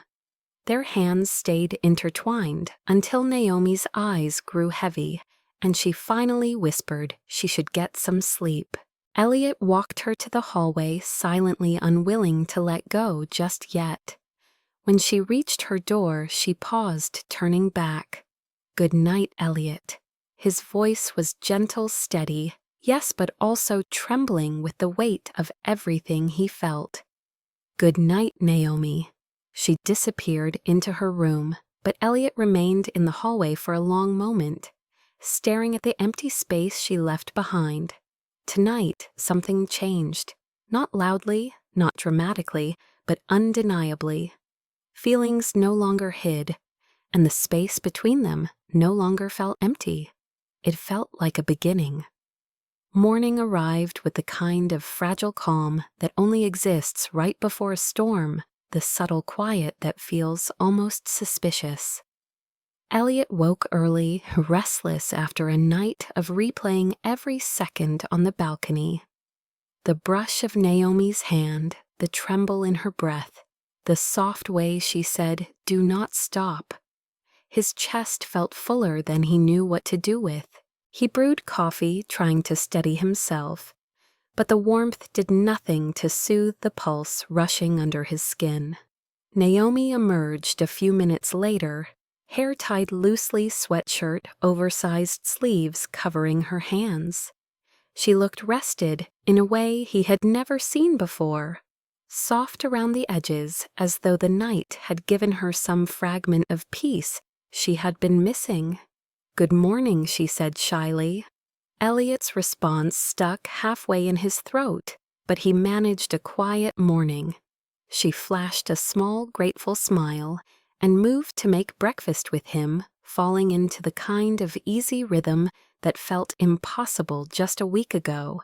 [SPEAKER 1] Their hands stayed intertwined until Naomi's eyes grew heavy, and she finally whispered she should get some sleep. Elliot walked her to the hallway, silently unwilling to let go just yet. When she reached her door, she paused, turning back. "Good night, Elliot." His voice was gentle, steady, yes, but also trembling with the weight of everything he felt. "Good night, Naomi." She disappeared into her room, but Elliot remained in the hallway for a long moment, staring at the empty space she left behind. Tonight, something changed. Not loudly, not dramatically, but undeniably. Feelings no longer hid, and the space between them no longer felt empty. It felt like a beginning. Morning arrived with the kind of fragile calm that only exists right before a storm, the subtle quiet that feels almost suspicious. Elliot woke early, restless after a night of replaying every second on the balcony. The brush of Naomi's hand, the tremble in her breath, the soft way she said, "Do not stop." His chest felt fuller than he knew what to do with. He brewed coffee, trying to steady himself, but the warmth did nothing to soothe the pulse rushing under his skin. Naomi emerged a few minutes later, hair tied loosely, sweatshirt, oversized sleeves covering her hands. She looked rested in a way he had never seen before, soft around the edges as though the night had given her some fragment of peace she had been missing. "Good morning," she said shyly. Elliot's response stuck halfway in his throat, but he managed a quiet morning. She flashed a small, grateful smile and moved to make breakfast with him, falling into the kind of easy rhythm that felt impossible just a week ago.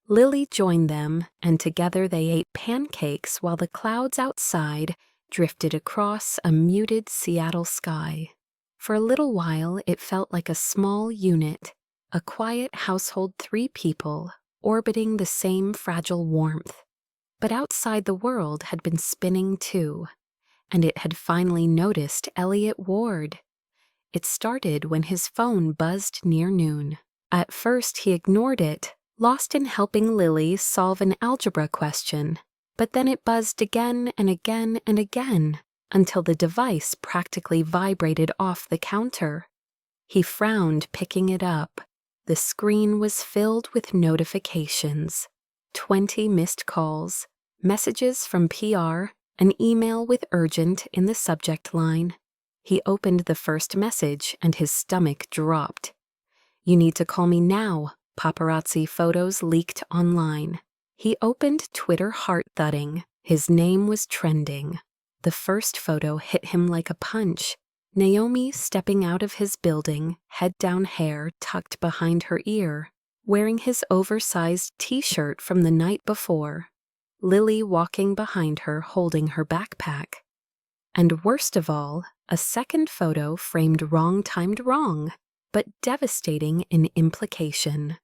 [SPEAKER 1] Lily joined them, and together they ate pancakes while the clouds outside drifted across a muted Seattle sky. For a little while it felt like a small unit, a quiet household, 3 people, orbiting the same fragile warmth. But outside the world had been spinning too, and it had finally noticed Elliot Ward. It started when his phone buzzed near noon. At first he ignored it, lost in helping Lily solve an algebra question. But then it buzzed again and again and again until the device practically vibrated off the counter. He frowned, picking it up. The screen was filled with notifications. 20 missed calls, messages from PR, an email with urgent in the subject line. He opened the first message and his stomach dropped. You need to call me now. Paparazzi photos leaked online. He opened Twitter, heart thudding. His name was trending. The first photo hit him like a punch. Naomi stepping out of his building, head down, hair tucked behind her ear, wearing his oversized t-shirt from the night before. Lily walking behind her holding her backpack. And worst of all, a second photo framed wrong-timed wrong, but devastating in implication.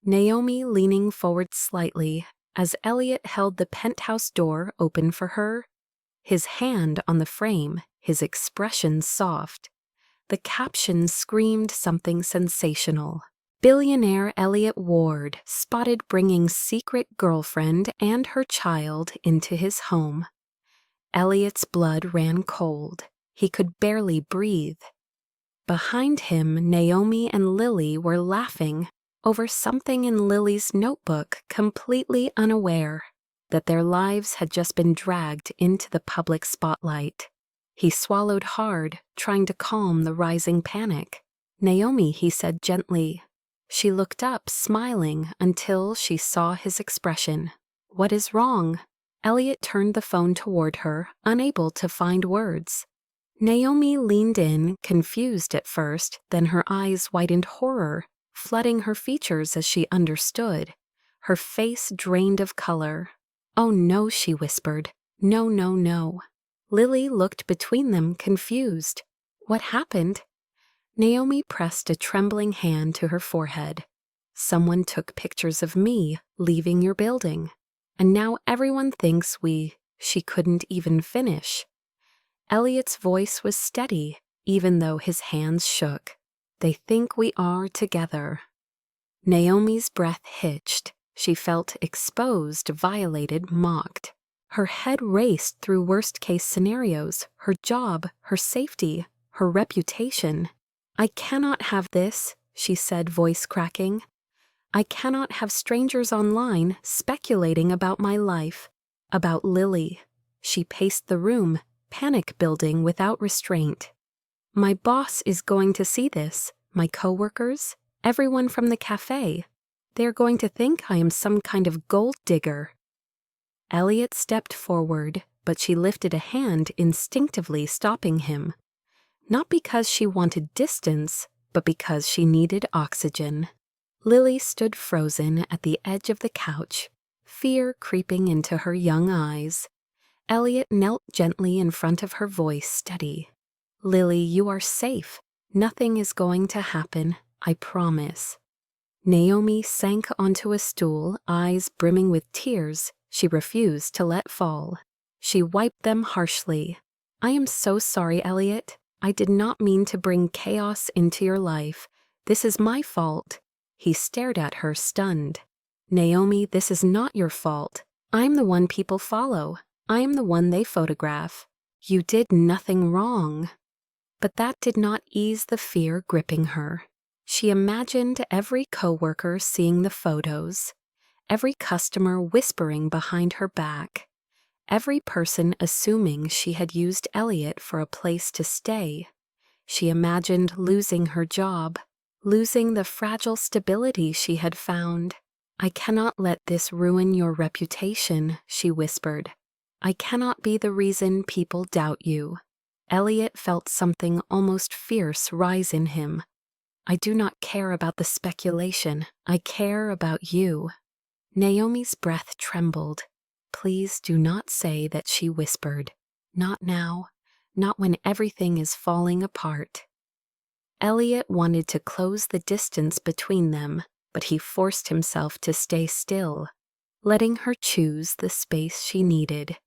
[SPEAKER 1] Naomi leaning forward slightly as Elliot held the penthouse door open for her, his hand on the frame, his expression soft. The caption screamed something sensational. Billionaire Elliot Ward spotted bringing secret girlfriend and her child into his home. Elliot's blood ran cold. He could barely breathe. Behind him, Naomi and Lily were laughing over something in Lily's notebook, completely unaware that their lives had just been dragged into the public spotlight. He swallowed hard, trying to calm the rising panic. Naomi, he said gently. She looked up, smiling, until she saw his expression. What is wrong? Elliot turned the phone toward her, unable to find words. Naomi leaned in, confused at first, then her eyes widened horror, flooding her features as she understood. Her face drained of color. Oh no, she whispered. No, no, no. Lily looked between them, confused. What happened? Naomi pressed a trembling hand to her forehead. Someone took pictures of me leaving your building, and now everyone thinks she couldn't even finish. Elliot's voice was steady, even though his hands shook. They think we are together. Naomi's breath hitched. She felt exposed, violated, mocked. Her head raced through worst-case scenarios, her job, her safety, her reputation. I cannot have this, she said, voice cracking. I cannot have strangers online speculating about my life, about Lily. She paced the room, panic building without restraint. My boss is going to see this, my coworkers, everyone from the cafe. They are going to think I am some kind of gold digger. Elliot stepped forward, but she lifted a hand, instinctively stopping him. Not because she wanted distance, but because she needed oxygen. Lily stood frozen at the edge of the couch, fear creeping into her young eyes. Elliot knelt gently in front of her, voice steady. Lily, you are safe. Nothing is going to happen, I promise. Naomi sank onto a stool, eyes brimming with tears she refused to let fall. She wiped them harshly. I am so sorry, Elliot. I did not mean to bring chaos into your life. This is my fault. He stared at her, stunned. Naomi, this is not your fault. I'm the one people follow. I'm the one they photograph. You did nothing wrong. But that did not ease the fear gripping her. She imagined every coworker seeing the photos, every customer whispering behind her back, every person assuming she had used Elliot for a place to stay. She imagined losing her job, losing the fragile stability she had found. I cannot let this ruin your reputation, she whispered. I cannot be the reason people doubt you. Elliot felt something almost fierce rise in him. I do not care about the speculation. I care about you. Naomi's breath trembled. Please do not say that, she whispered. Not now. Not when everything is falling apart. Elliot wanted to close the distance between them, but he forced himself to stay still, letting her choose the space she needed.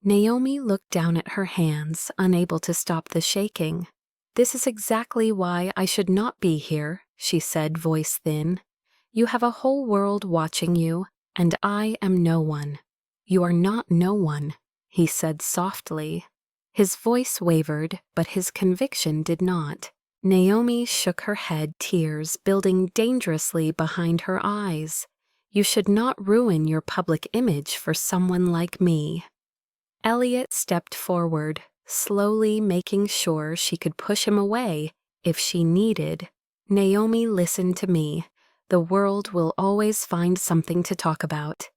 [SPEAKER 1] Naomi looked down at her hands, unable to stop the shaking. This is exactly why I should not be here, she said, voice thin. You have a whole world watching you, and I am no one. You are not no one, he said softly. His voice wavered, but his conviction did not. Naomi shook her head, tears building dangerously behind her eyes. You should not ruin your public image for someone like me. Elliot stepped forward, slowly making sure she could push him away if she needed. Naomi, listen to me. The world will always find something to talk about.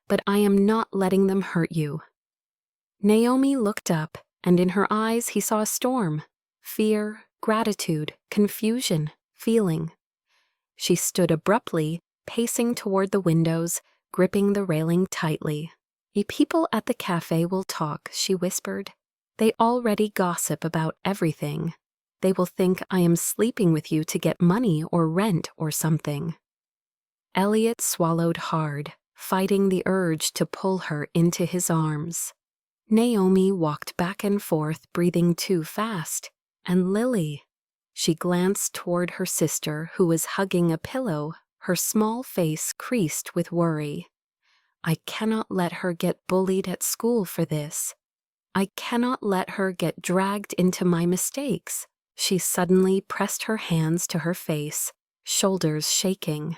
[SPEAKER 1] But I am not letting them hurt you. Naomi looked up, and in her eyes he saw a storm. Fear, gratitude, confusion, feeling. She stood abruptly, pacing toward the windows, gripping the railing tightly. "The people at the cafe will talk," she whispered. "They already gossip about everything. They will think I am sleeping with you to get money or rent or something." Elliot swallowed hard, fighting the urge to pull her into his arms. Naomi walked back and forth, breathing too fast. And Lily? She glanced toward her sister, who was hugging a pillow, her small face creased with worry. I cannot let her get bullied at school for this. I cannot let her get dragged into my mistakes. She suddenly pressed her hands to her face, shoulders shaking.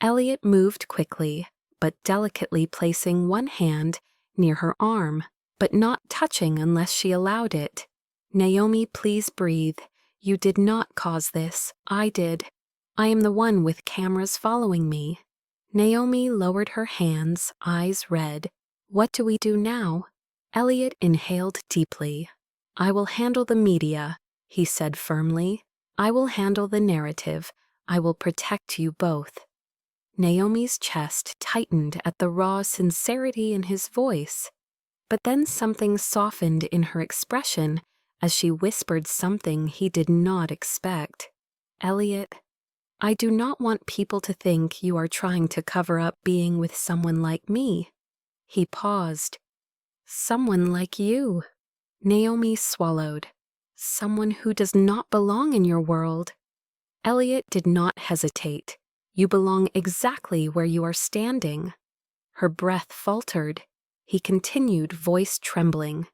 [SPEAKER 1] Elliot moved quickly, but delicately placing one hand near her arm, but not touching unless she allowed it. Naomi, please breathe. You did not cause this. I did. I am the one with cameras following me. Naomi lowered her hands, eyes red. What do we do now? Elliot inhaled deeply. I will handle the media, he said firmly. I will handle the narrative. I will protect you both. Naomi's chest tightened at the raw sincerity in his voice, but then something softened in her expression as she whispered something he did not expect. Elliot, I do not want people to think you are trying to cover up being with someone like me. He paused. Someone like you. Naomi swallowed. Someone who does not belong in your world. Elliot did not hesitate. You belong exactly where you are standing. Her breath faltered. He continued, voice trembling.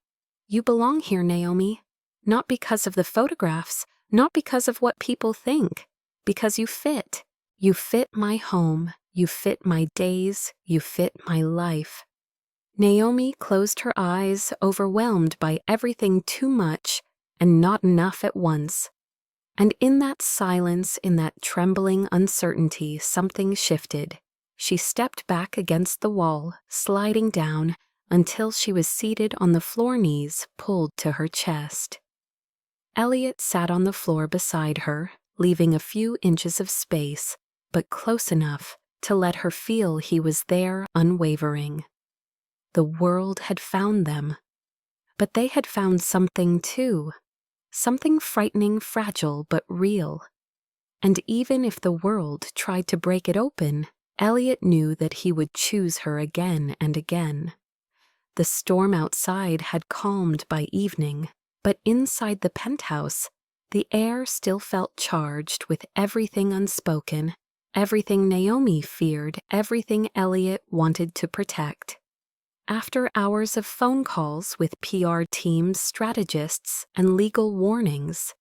[SPEAKER 1] You belong here, Naomi. Not because of the photographs, not because of what people think. Because you fit. You fit my home. You fit my days. You fit my life. Naomi closed her eyes, overwhelmed by everything too much and not enough at once. And in that silence, in that trembling uncertainty, something shifted. She stepped back against the wall, sliding down until she was seated on the floor, knees pulled to her chest. Elliot sat on the floor beside her, leaving a few inches of space, but close enough to let her feel he was there, unwavering. The world had found them, but they had found something too. Something frightening, fragile, but real. And even if the world tried to break it open, Elliot knew that he would choose her again and again. The storm outside had calmed by evening, but inside the penthouse, the air still felt charged with everything unspoken, everything Naomi feared, everything Elliot wanted to protect. After hours of phone calls with PR teams, strategists, and legal warnings,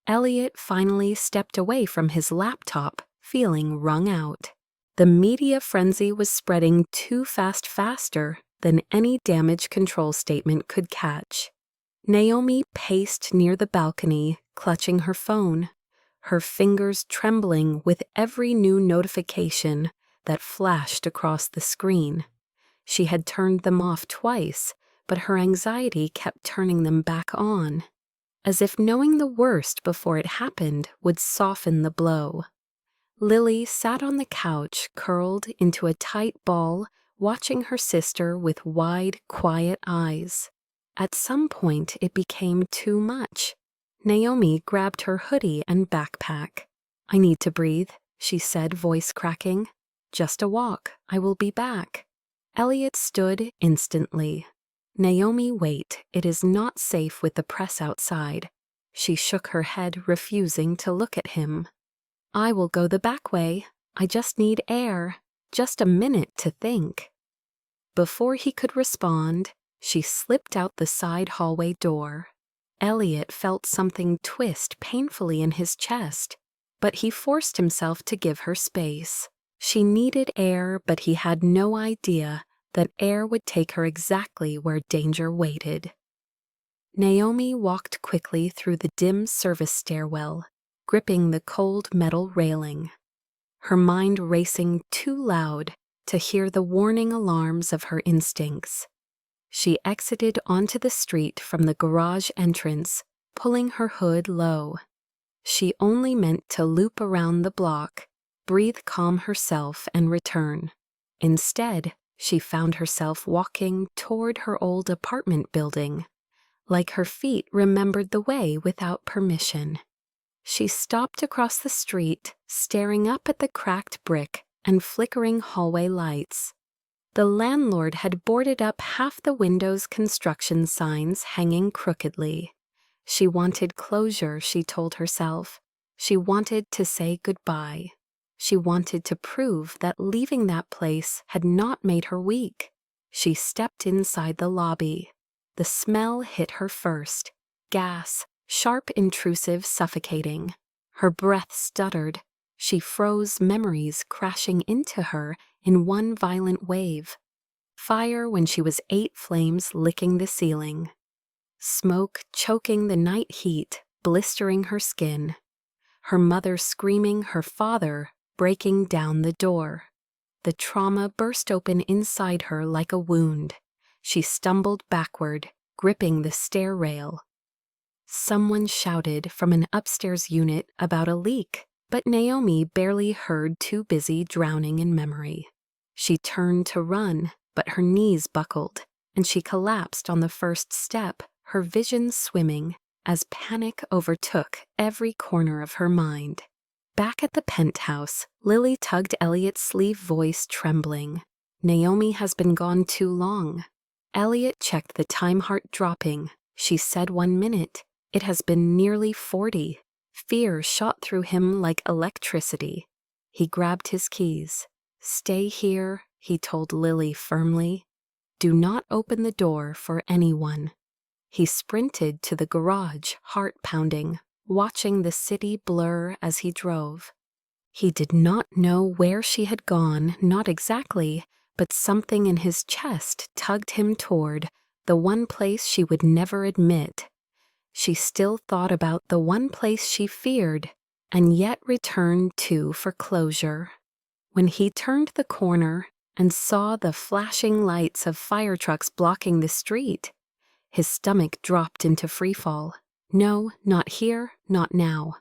[SPEAKER 1] Elliot finally stepped away from his laptop, feeling wrung out. The media frenzy was spreading too fast, faster than any damage control statement could catch. Naomi paced near the balcony, clutching her phone, her fingers trembling with every new notification that flashed across the screen. She had turned them off twice, but her anxiety kept turning them back on, as if knowing the worst before it happened would soften the blow. Lily sat on the couch, curled into a tight ball, watching her sister with wide, quiet eyes. At some point, it became too much. Naomi grabbed her hoodie and backpack. I need to breathe, she said, voice cracking. Just a walk. I will be back. Elliot stood instantly. Naomi, wait. It is not safe with the press outside. She shook her head, refusing to look at him. I will go the back way. I just need air, just a minute to think." Before he could respond, she slipped out the side hallway door. Elliot felt something twist painfully in his chest, but he forced himself to give her space. She needed air, but he had no idea that air would take her exactly where danger waited. Naomi walked quickly through the dim service stairwell, gripping the cold metal railing, her mind racing too loud to hear the warning alarms of her instincts. She exited onto the street from the garage entrance, pulling her hood low. She only meant to loop around the block, breathe calm herself, and return. Instead, she found herself walking toward her old apartment building, like her feet remembered the way without permission. She stopped across the street, staring up at the cracked brick and flickering hallway lights. The landlord had boarded up half the windows' construction signs hanging crookedly. She wanted closure, she told herself. She wanted to say goodbye. She wanted to prove that leaving that place had not made her weak. She stepped inside the lobby. The smell hit her first. Gas, sharp, intrusive, suffocating. Her breath stuttered. She froze, memories crashing into her in one violent wave. Fire when she was 8 flames licking the ceiling. Smoke choking the night heat, blistering her skin. Her mother screaming, her father breaking down the door. The trauma burst open inside her like a wound. She stumbled backward, gripping the stair rail. Someone shouted from an upstairs unit about a leak, but Naomi barely heard, too busy drowning in memory. She turned to run, but her knees buckled, and she collapsed on the first step, her vision swimming, as panic overtook every corner of her mind. Back at the penthouse, Lily tugged Elliot's sleeve, voice trembling. "Naomi has been gone too long." Elliot checked the time, heart dropping. She said 1 minute. It has been nearly 40. Fear shot through him like electricity. He grabbed his keys. "Stay here," he told Lily firmly. "Do not open the door for anyone." He sprinted to the garage, heart pounding, watching the city blur as he drove. He did not know where she had gone, not exactly, but something in his chest tugged him toward the one place she would never admit. She still thought about the one place she feared, and yet returned to for closure. When he turned the corner and saw the flashing lights of fire trucks blocking the street, his stomach dropped into freefall. No, not here, not now.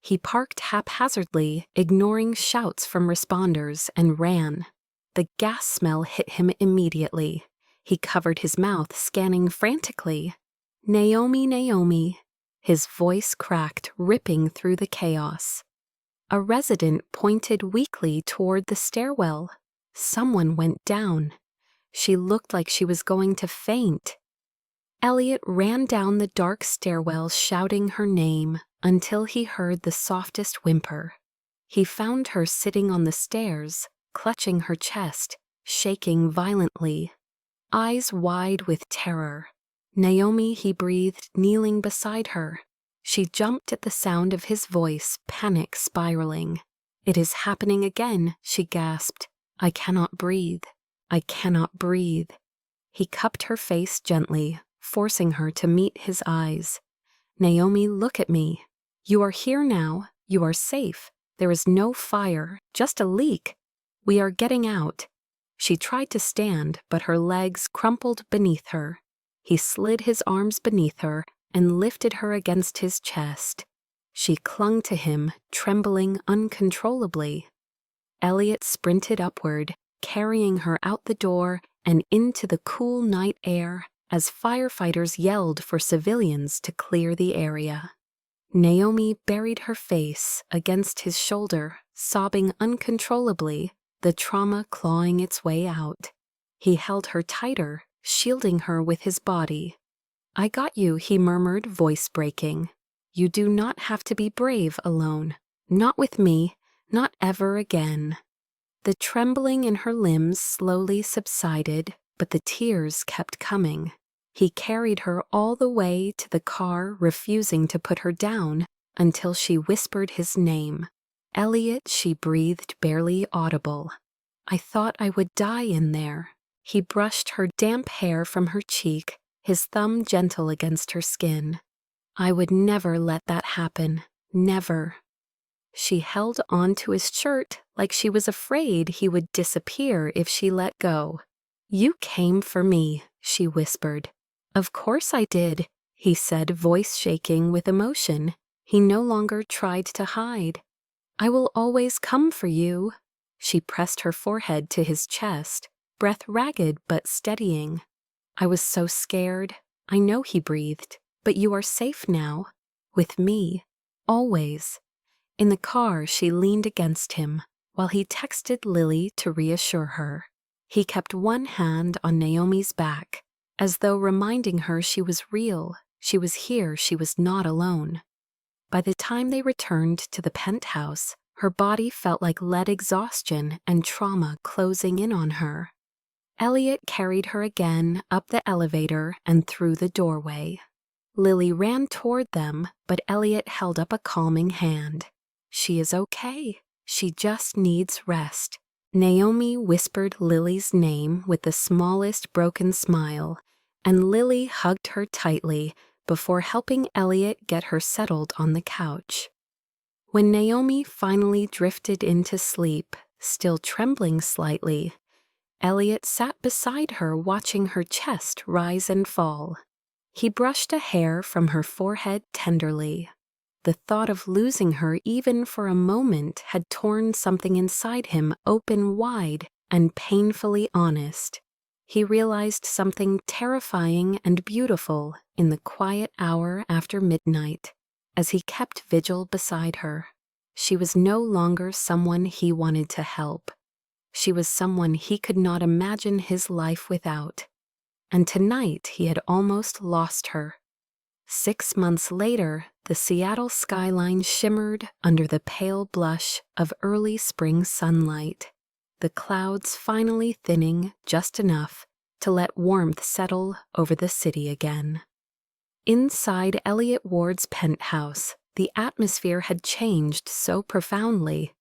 [SPEAKER 1] He parked haphazardly, ignoring shouts from responders, and ran. The gas smell hit him immediately. He covered his mouth, scanning frantically. "Naomi, Naomi." His voice cracked, ripping through the chaos. A resident pointed weakly toward the stairwell. Someone went down. She looked like she was going to faint. Elliot ran down the dark stairwell, shouting her name, until he heard the softest whimper. He found her sitting on the stairs, clutching her chest, shaking violently, eyes wide with terror. "Naomi," he breathed, kneeling beside her. She jumped at the sound of his voice, panic spiraling. "It is happening again," she gasped. "I cannot breathe. I cannot breathe." He cupped her face gently, forcing her to meet his eyes. "Naomi, look at me. You are here now. You are safe. There is no fire, just a leak. We are getting out." She tried to stand, but her legs crumpled beneath her. He slid his arms beneath her and lifted her against his chest. She clung to him, trembling uncontrollably. Elliot sprinted upward, carrying her out the door and into the cool night air as firefighters yelled for civilians to clear the area. Naomi buried her face against his shoulder, sobbing uncontrollably, the trauma clawing its way out. He held her tighter, shielding her with his body. "I got you," he murmured, voice breaking. "You do not have to be brave alone. Not with me. Not ever again. The trembling in her limbs slowly subsided, but the tears kept coming. He carried her all the way to the car, refusing to put her down until she whispered his name. Elliot, she breathed, barely audible. I thought I would die in there. He brushed her damp hair from her cheek, his thumb gentle against her skin. I would never let that happen. Never. She held on to his shirt like she was afraid he would disappear if she let go. You came for me, she whispered. Of course I did, he said, voice shaking with emotion. He no longer tried to hide. I will always come for you. She pressed her forehead to his chest, breath ragged but steadying. I was so scared. I know, he breathed, but you are safe now. With me. Always. In the car, she leaned against him, while he texted Lily to reassure her. He kept one hand on Naomi's back, as though reminding her she was real, she was here, she was not alone. By the time they returned to the penthouse, her body felt like lead exhaustion and trauma closing in on her. Elliot carried her again up the elevator and through the doorway. Lily ran toward them, but Elliot held up a calming hand. She is okay. She just needs rest. Naomi whispered Lily's name with the smallest broken smile, and Lily hugged her tightly before helping Elliot get her settled on the couch. When Naomi finally drifted into sleep, still trembling slightly, Elliot sat beside her watching her chest rise and fall. He brushed a hair from her forehead tenderly. The thought of losing her even for a moment had torn something inside him open wide and painfully honest. He realized something terrifying and beautiful in the quiet hour after midnight, as he kept vigil beside her. She was no longer someone he wanted to help. She was someone he could not imagine his life without. And tonight he had almost lost her. 6 months later, the Seattle skyline shimmered under the pale blush of early spring sunlight, the clouds finally thinning just enough to let warmth settle over the city again. Inside Elliot Ward's penthouse, the atmosphere had changed so profoundly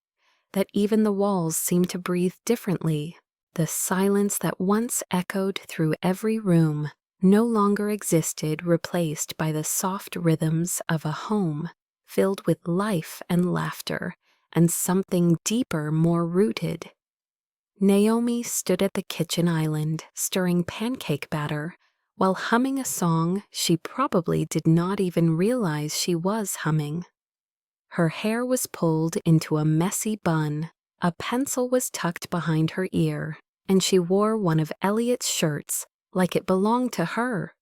[SPEAKER 1] that even the walls seemed to breathe differently. The silence that once echoed through every room no longer existed, replaced by the soft rhythms of a home filled with life and laughter and something deeper, more rooted. Naomi stood at the kitchen island, stirring pancake batter, while humming a song she probably did not even realize she was humming. Her hair was pulled into a messy bun, a pencil was tucked behind her ear, and she wore one of Elliot's shirts like it belonged to her.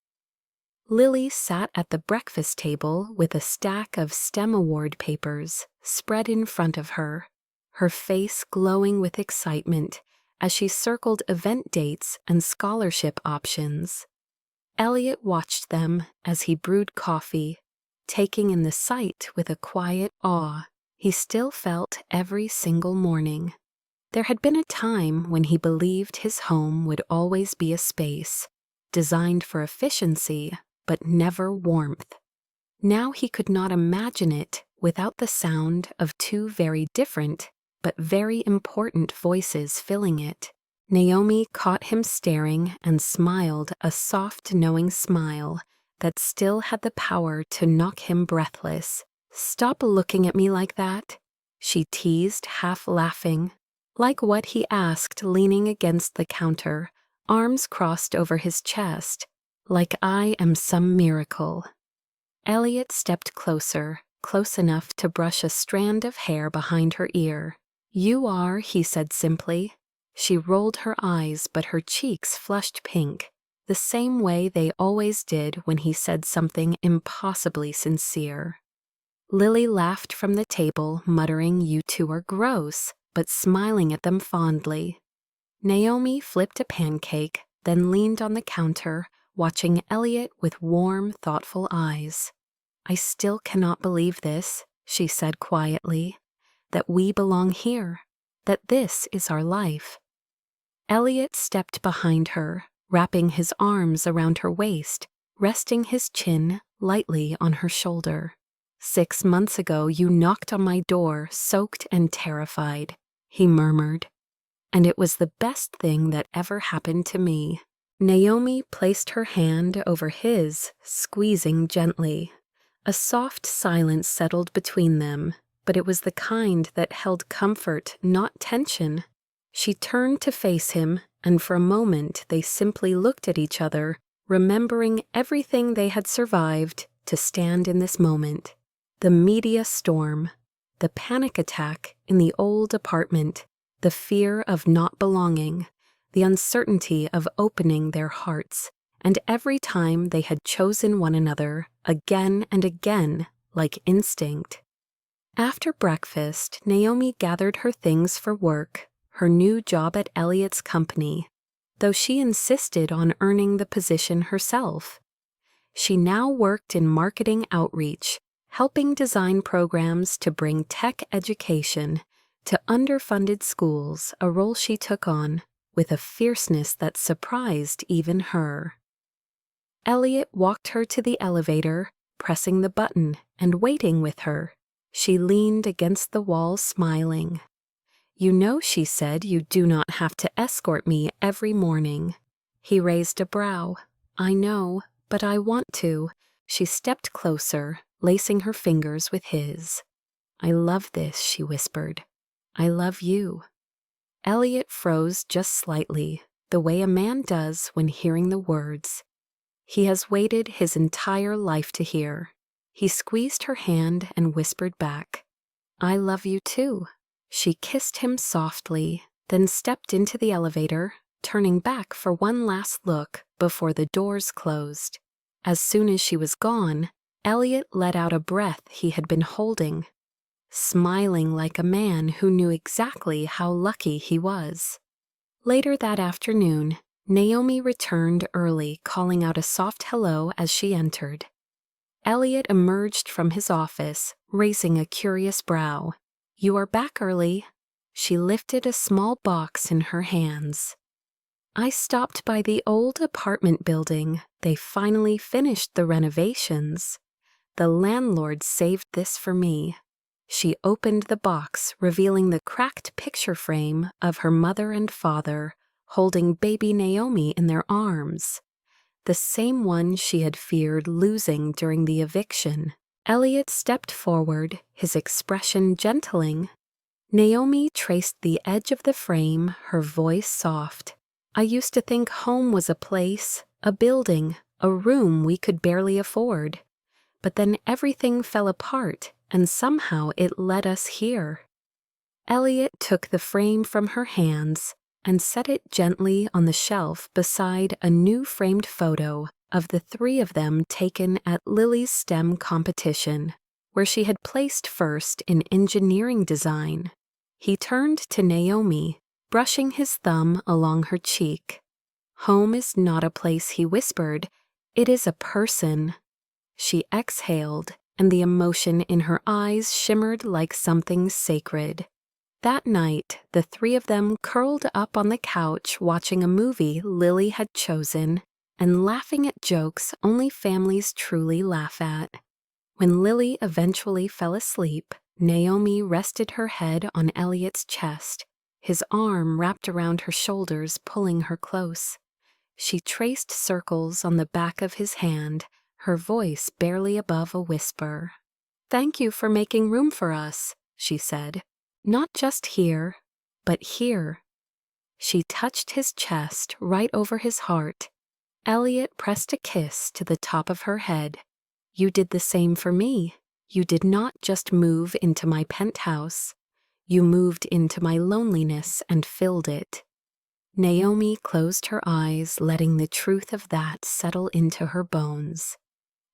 [SPEAKER 1] Lily sat at the breakfast table with a stack of STEM award papers spread in front of her, her face glowing with excitement as she circled event dates and scholarship options. Elliot watched them as he brewed coffee, taking in the sight with a quiet awe he still felt every single morning. There had been a time when he believed his home would always be a space, designed for efficiency, but never warmth. Now he could not imagine it without the sound of two very different, but very important voices filling it. Naomi caught him staring and smiled a soft, knowing smile that still had the power to knock him breathless. "Stop looking at me like that," she teased, half laughing. Like what he asked, leaning against the counter, arms crossed over his chest, like I am some miracle. Elliot stepped closer, close enough to brush a strand of hair behind her ear. "You are," he said simply. She rolled her eyes, but her cheeks flushed pink, the same way they always did when he said something impossibly sincere. Lily laughed from the table, muttering, "You two are gross," but smiling at them fondly. Naomi flipped a pancake, then leaned on the counter, watching Elliot with warm, thoughtful eyes. "I still cannot believe this," she said quietly, that we belong here, that this is our life. Elliot stepped behind her, wrapping his arms around her waist, resting his chin lightly on her shoulder. 6 months ago, you knocked on my door, soaked and terrified, he murmured. And it was the best thing that ever happened to me. Naomi placed her hand over his, squeezing gently. A soft silence settled between them, but it was the kind that held comfort, not tension. She turned to face him, and for a moment they simply looked at each other, remembering everything they had survived to stand in this moment. The media storm, the panic attack in the old apartment, the fear of not belonging, the uncertainty of opening their hearts, and every time they had chosen one another again and again like instinct. After breakfast, Naomi gathered her things for work, her new job at Elliot's company, though she insisted on earning the position herself. She now worked in marketing outreach, helping design programs to bring tech education to underfunded schools, a role she took on with a fierceness that surprised even her. Elliot walked her to the elevator, pressing the button and waiting with her. She leaned against the wall, smiling. "You know," she said, "you do not have to escort me every morning." He raised a brow. "I know, but I want to." She stepped closer, lacing her fingers with his. "I love this," she whispered. "I love you." Elliot froze just slightly, the way a man does when hearing the words he has waited his entire life to hear. He squeezed her hand and whispered back, "I love you too." She kissed him softly, then stepped into the elevator, turning back for one last look before the doors closed. As soon as she was gone, Elliot let out a breath he had been holding, smiling like a man who knew exactly how lucky he was. Later that afternoon, Naomi returned early, calling out a soft hello as she entered. Elliot emerged from his office, raising a curious brow. "You are back early." She lifted a small box in her hands. "I stopped by the old apartment building. They finally finished the renovations. The landlord saved this for me." She opened the box, revealing the cracked picture frame of her mother and father, holding baby Naomi in their arms. The same one she had feared losing during the eviction. Elliot stepped forward, his expression gentling. Naomi traced the edge of the frame, her voice soft. "I used to think home was a place, a building, a room we could barely afford. But then everything fell apart, and somehow it led us here." Elliot took the frame from her hands and set it gently on the shelf beside a new framed photo of the three of them taken at Lily's STEM competition, where she had placed first in engineering design. He turned to Naomi, brushing his thumb along her cheek. "Home is not a place," he whispered. "It is a person." She exhaled, and the emotion in her eyes shimmered like something sacred. That night, the three of them curled up on the couch watching a movie Lily had chosen and laughing at jokes only families truly laugh at. When Lily eventually fell asleep, Naomi rested her head on Elliot's chest, his arm wrapped around her shoulders, pulling her close. She traced circles on the back of his hand, her voice barely above a whisper. "Thank you for making room for us," she said. "Not just here, but here." She touched his chest right over his heart. Elliot pressed a kiss to the top of her head. "You did the same for me. You did not just move into my penthouse. You moved into my loneliness and filled it." Naomi closed her eyes, letting the truth of that settle into her bones.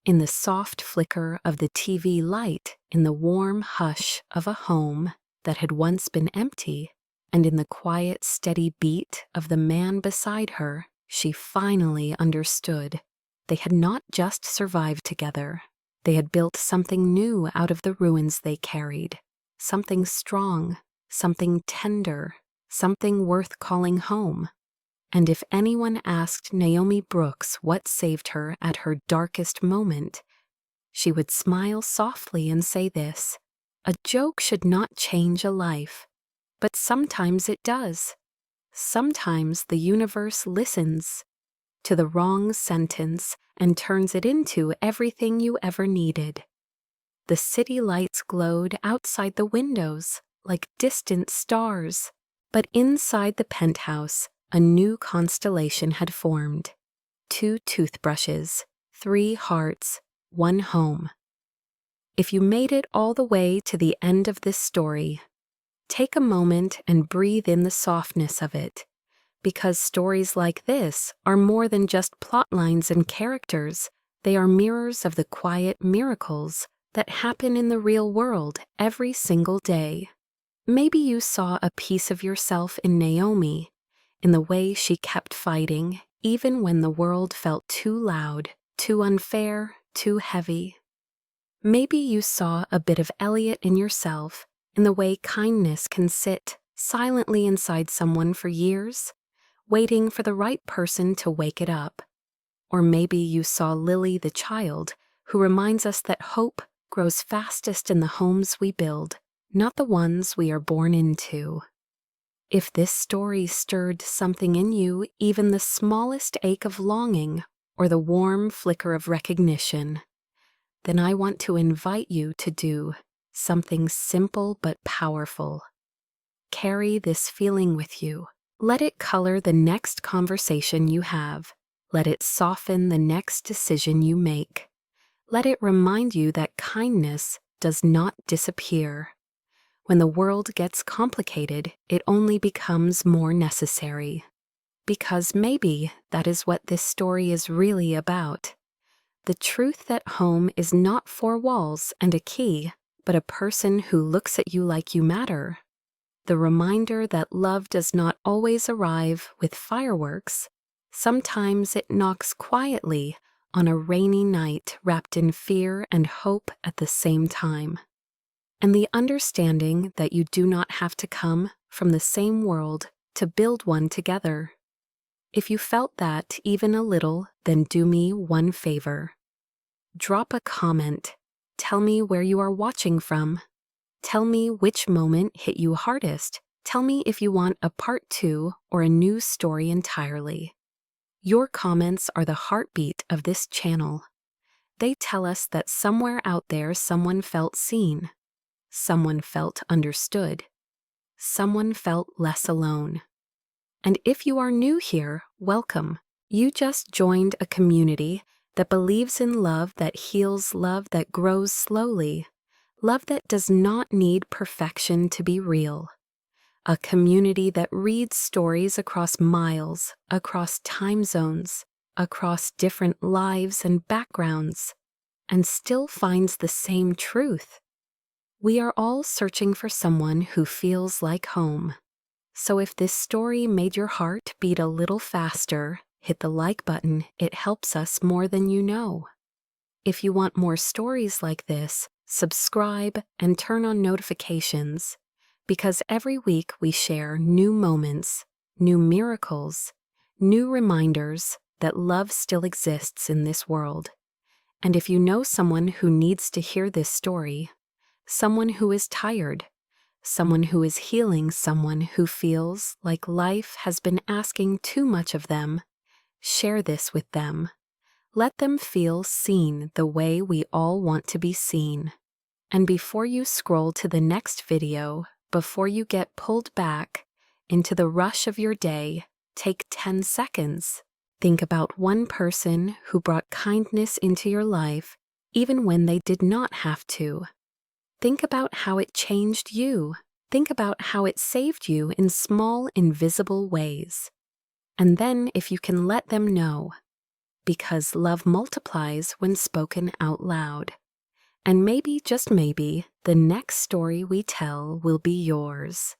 [SPEAKER 1] In the soft flicker of the TV light, in the warm hush of a home that had once been empty, and in the quiet, steady beat of the man beside her, she finally understood. They had not just survived together. They had built something new out of the ruins they carried, something strong, something tender, something worth calling home. And if anyone asked Naomi Brooks what saved her at her darkest moment, she would smile softly and say this: a joke should not change a life, but sometimes it does. Sometimes the universe listens to the wrong sentence and turns it into everything you ever needed. The city lights glowed outside the windows like distant stars, but inside the penthouse, a new constellation had formed. 2 toothbrushes, 3 hearts, 1 home. If you made it all the way to the end of this story, take a moment and breathe in the softness of it, because stories like this are more than just plot lines and characters. They are mirrors of the quiet miracles that happen in the real world every single day. Maybe you saw a piece of yourself in Naomi, in the way she kept fighting, even when the world felt too loud, too unfair, too heavy. Maybe you saw a bit of Elliot in yourself, in the way kindness can sit silently inside someone for years, waiting for the right person to wake it up. Or maybe you saw Lily the child, who reminds us that hope grows fastest in the homes we build, not the ones we are born into. If this story stirred something in you, even the smallest ache of longing or the warm flicker of recognition, then I want to invite you to do something simple but powerful. Carry this feeling with you. Let it color the next conversation you have. Let it soften the next decision you make. Let it remind you that kindness does not disappear. When the world gets complicated, it only becomes more necessary. Because maybe that is what this story is really about. The truth that home is not 4 walls and a key, but a person who looks at you like you matter. The reminder that love does not always arrive with fireworks. Sometimes it knocks quietly on a rainy night, wrapped in fear and hope at the same time. And the understanding that you do not have to come from the same world to build one together. If you felt that even a little, then do me one favor. Drop a comment. Tell me where you are watching from. Tell me which moment hit you hardest. Tell me if you want a part 2 or a new story entirely. Your comments are the heartbeat of this channel. They tell us that somewhere out there someone felt seen. Someone felt understood. Someone felt less alone. And if you are new here, welcome. You just joined a community that believes in love that heals, love that grows slowly, love that does not need perfection to be real. A community that reads stories across miles, across time zones, across different lives and backgrounds, and still finds the same truth. We are all searching for someone who feels like home. So if this story made your heart beat a little faster, hit the like button. It helps us more than you know. If you want more stories like this, subscribe and turn on notifications, because every week we share new moments, new miracles, new reminders that love still exists in this world. And if you know someone who needs to hear this story, someone who is tired, someone who is healing, someone who feels like life has been asking too much of them, share this with them. Let them feel seen the way we all want to be seen. And before you scroll to the next video, before you get pulled back into the rush of your day, take 10 seconds. Think about one person who brought kindness into your life, even when they did not have to. Think about how it changed you. Think about how it saved you in small, invisible ways. And then, if you can, let them know, because love multiplies when spoken out loud. And maybe, just maybe, the next story we tell will be yours.